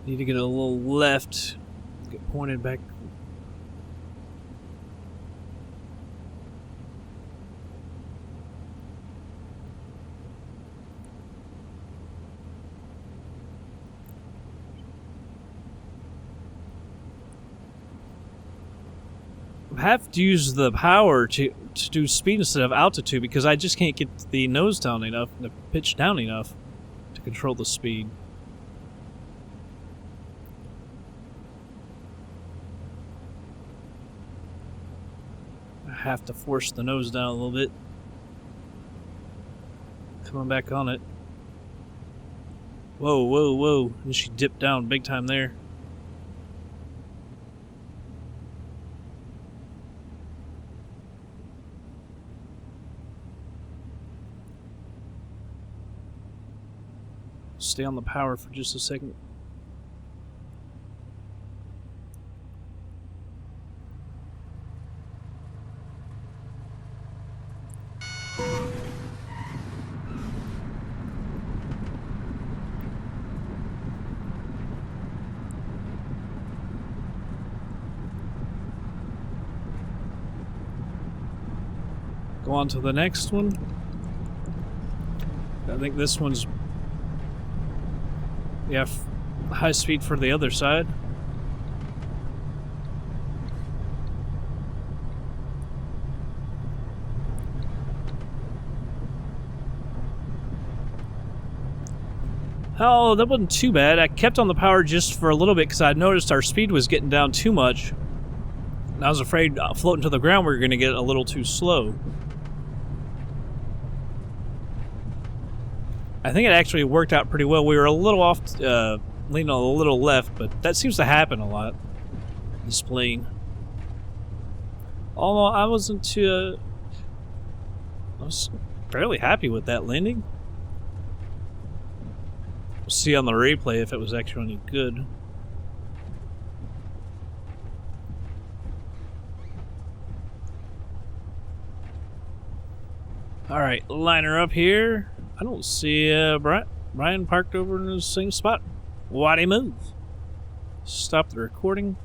Need to get a little left. Get pointed back. I have to use the power to do speed instead of altitude because I just can't get the nose down enough, the pitch down enough to control the speed. Have to force the nose down a little bit. Coming back on it. Whoa, whoa, whoa. And she dipped down big time there. Stay on the power for just a second. Go on to the next one. I think this one's... Yeah, high speed for the other side. Oh, that wasn't too bad. I kept on the power just for a little bit because I noticed our speed was getting down too much. And I was afraid floating to the ground we were going to get a little too slow. I think it actually worked out pretty well. We were a little off, leaning a little left, but that seems to happen a lot. This plane. Although I wasn't too... I was fairly happy with that landing. We'll see on the replay if it was actually any good. Alright, line her up here. I don't see Brian parked over in the same spot. Why'd he move? Stop the recording.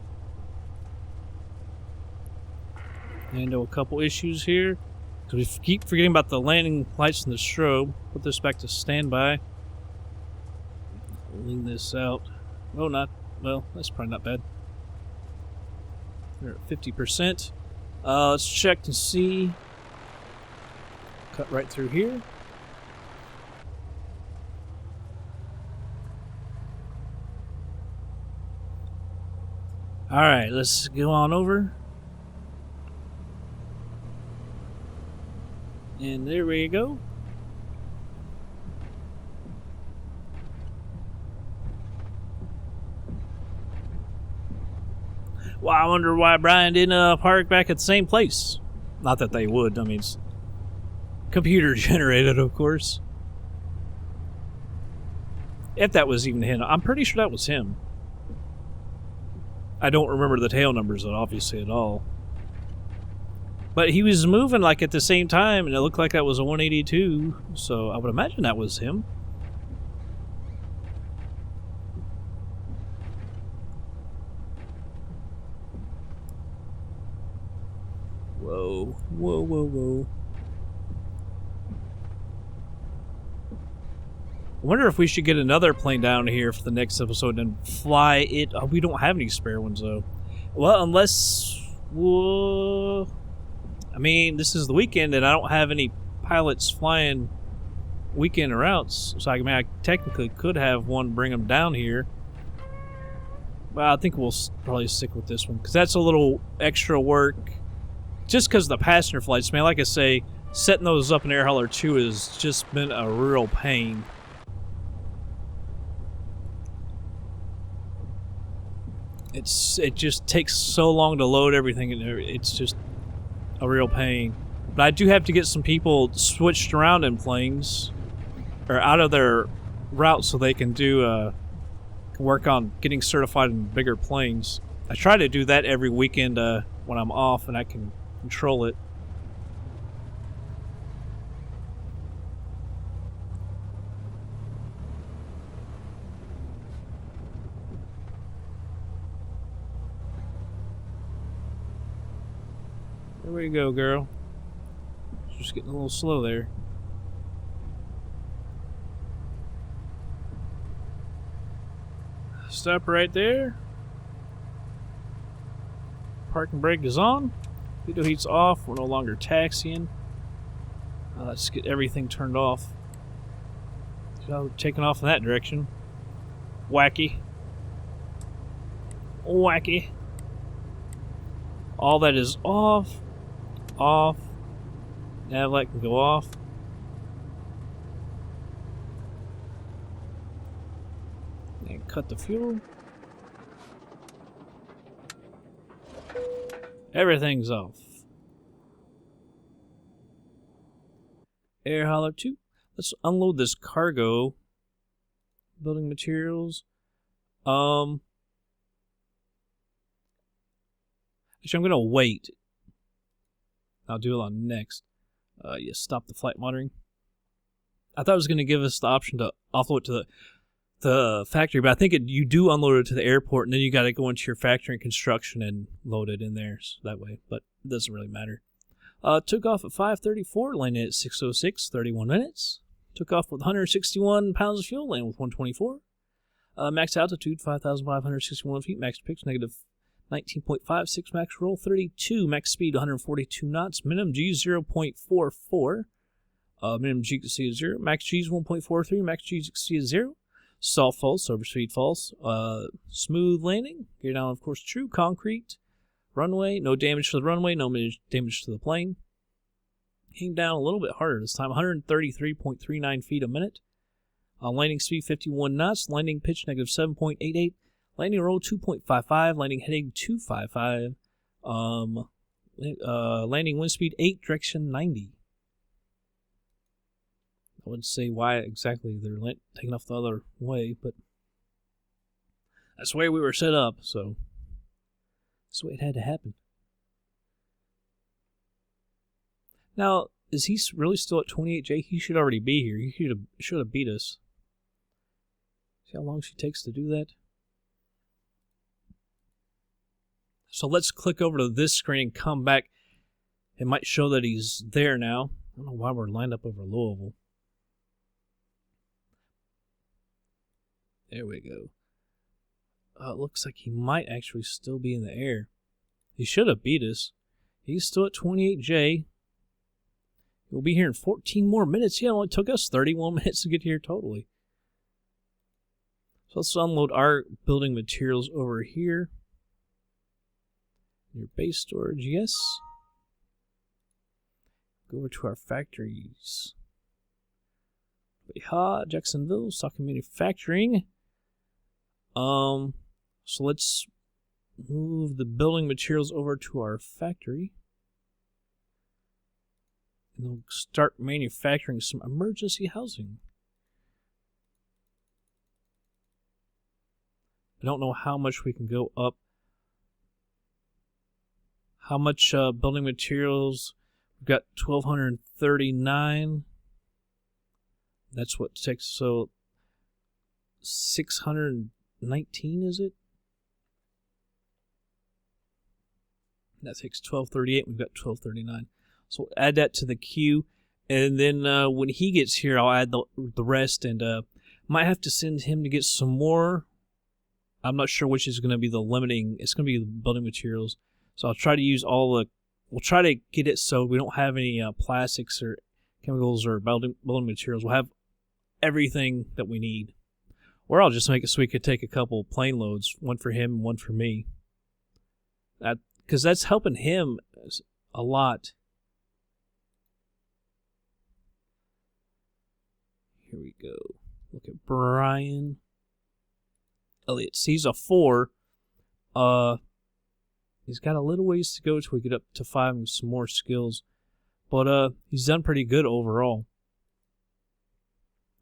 Handle a couple issues here. Because we keep forgetting about the landing lights and the strobe. Put this back to standby. Lean this out. Oh, not. Well, that's probably not bad. We're at 50%. Let's check and see. Cut right through here. Alright, let's go on over. And there we go. Well, I wonder why Brian didn't park back at the same place. Not that they would. I mean, it's computer generated, of course. If that was even him. I'm pretty sure that was him. I don't remember the tail numbers, obviously, at all. But he was moving like at the same time, and it looked like that was a 182, so I would imagine that was him. Whoa, whoa, whoa, whoa. I wonder if we should get another plane down here for the next episode and fly it. Oh, we don't have any spare ones, though. Well, unless... Whoa. I mean, this is the weekend, and I don't have any pilots flying weekend routes. So, I mean, I technically could have one bring them down here. But I think we'll probably stick with this one, because that's a little extra work. Just because of the passenger flights, man, like I say, setting those up in Air Hauler 2 has just been a real pain. It just takes so long to load everything, and it's just a real pain. But I do have to get some people switched around in planes, or out of their route, so they can do work on getting certified in bigger planes. I try to do that every weekend when I'm off, and I can control it. There we go, girl. Just getting a little slow there. Stop right there. Parking brake is on. Veto heat's off. We're no longer taxiing. Let's get everything turned off. So taking off in that direction. Wacky. Wacky. All that is off. Off. Nav light can go off. And cut the fuel. Everything's off. Air Hauler 2. Let's unload this cargo. Building materials. Actually, I'm going to wait. I'll do it on next. Yes, stop the flight monitoring. I thought it was going to give us the option to offload to the factory, but I think you do unload it to the airport, and then you got to go into your factory and construction and load it in there so that way. But it doesn't really matter. Took off at 5:34, landed at 6:06, 31 minutes. Took off with 161 pounds of fuel, landed with 124. Max altitude, 5,561 feet. Max pitch, negative 19.56. Max roll, 32. Max speed, 142 knots. Minimum G, 0.44. Minimum G to C is 0. Max G is 1.43. Max G to C is 0. Stall false. Overspeed false. Smooth landing. Gear down, of course, true. Concrete. Runway. No damage to the runway. No damage to the plane. Came down a little bit harder this time. 133.39 feet a minute. Landing speed 51 knots. Landing pitch negative 7.88. Landing roll 2.55. Landing heading 255. Landing wind speed 8. Direction 90. I wouldn't say why exactly they're taking off the other way, but that's the way we were set up, so that's the way it had to happen. Now, is he really still at 28J? He should already be here. He should have beat us. See how long she takes to do that? So let's click over to this screen and come back. It might show that he's there now. I don't know why we're lined up over Louisville. There we go. It looks like he might actually still be in the air. He should have beat us. He's still at 28J. He'll be here in 14 more minutes. Yeah, it only took us 31 minutes to get here totally. So let's unload our building materials over here. Your base storage, yes. Go over to our factories. Jacksonville, stocking manufacturing. So let's move the building materials over to our factory. And we'll start manufacturing some emergency housing. I don't know how much we can go up. How much building materials? We've got 1,239. That's what takes, so 619, is it? That takes 1,238. We've got 1,239. So we'll add that to the queue, and then when he gets here, I'll add the rest, and might have to send him to get some more. I'm not sure which is going to be the limiting. It's going to be the building materials. So I'll try to use we'll try to get it so we don't have any plastics or chemicals or building materials. We'll have everything that we need. Or I'll just make it so we could take a couple plane loads, one for him and one for me. Because that's helping him a lot. Here we go. Look at Brian Elliott. He's a 4. He's got a little ways to go till we get up to 5 and some more skills. But he's done pretty good overall.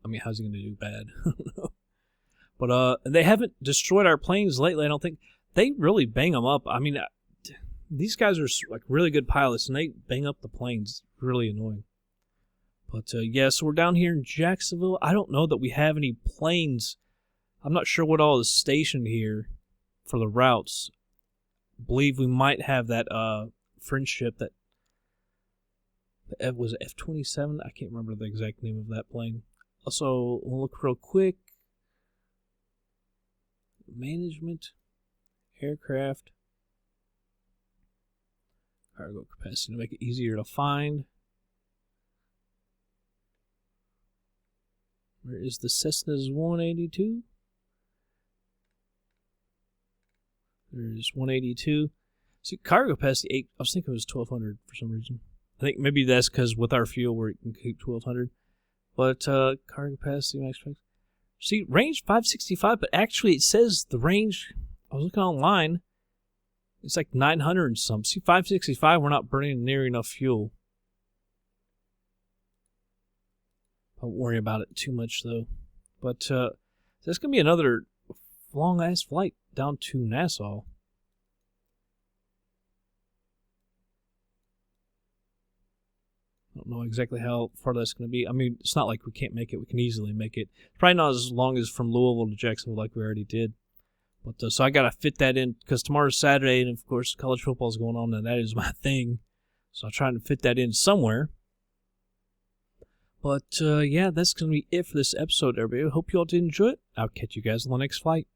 I mean, how's he going to do bad? But they haven't destroyed our planes lately, I don't think. They really bang them up. I mean, these guys are like really good pilots, and they bang up the planes. It's really annoying. But yeah, so we're down here in Jacksonville. I don't know that we have any planes. I'm not sure what all is stationed here for the routes. I believe we might have that friendship that was F-27. I can't remember the exact name of that plane. Also, we'll look real quick. Management, aircraft, cargo capacity to make it easier to find. Where is the Cessna's 182? There's 182. See, cargo capacity 8. I was thinking it was 1,200 for some reason. I think maybe that's because with our fuel we can keep 1,200. But cargo capacity max. See, range 565, but actually it says the range, I was looking online, it's like 900 and some. See, 565, we're not burning near enough fuel. Don't worry about it too much, though. But there's going to be another long-ass flight down to Nassau. I don't know exactly how far that's going to be. I mean, it's not like we can't make it. We can easily make it. Probably not as long as from Louisville to Jacksonville like we already did. But so I got to fit that in because tomorrow's Saturday, and of course college football is going on, and that is my thing. So I'm trying to fit that in somewhere. But yeah, that's going to be it for this episode, everybody. I hope you all did enjoy it. I'll catch you guys on the next flight.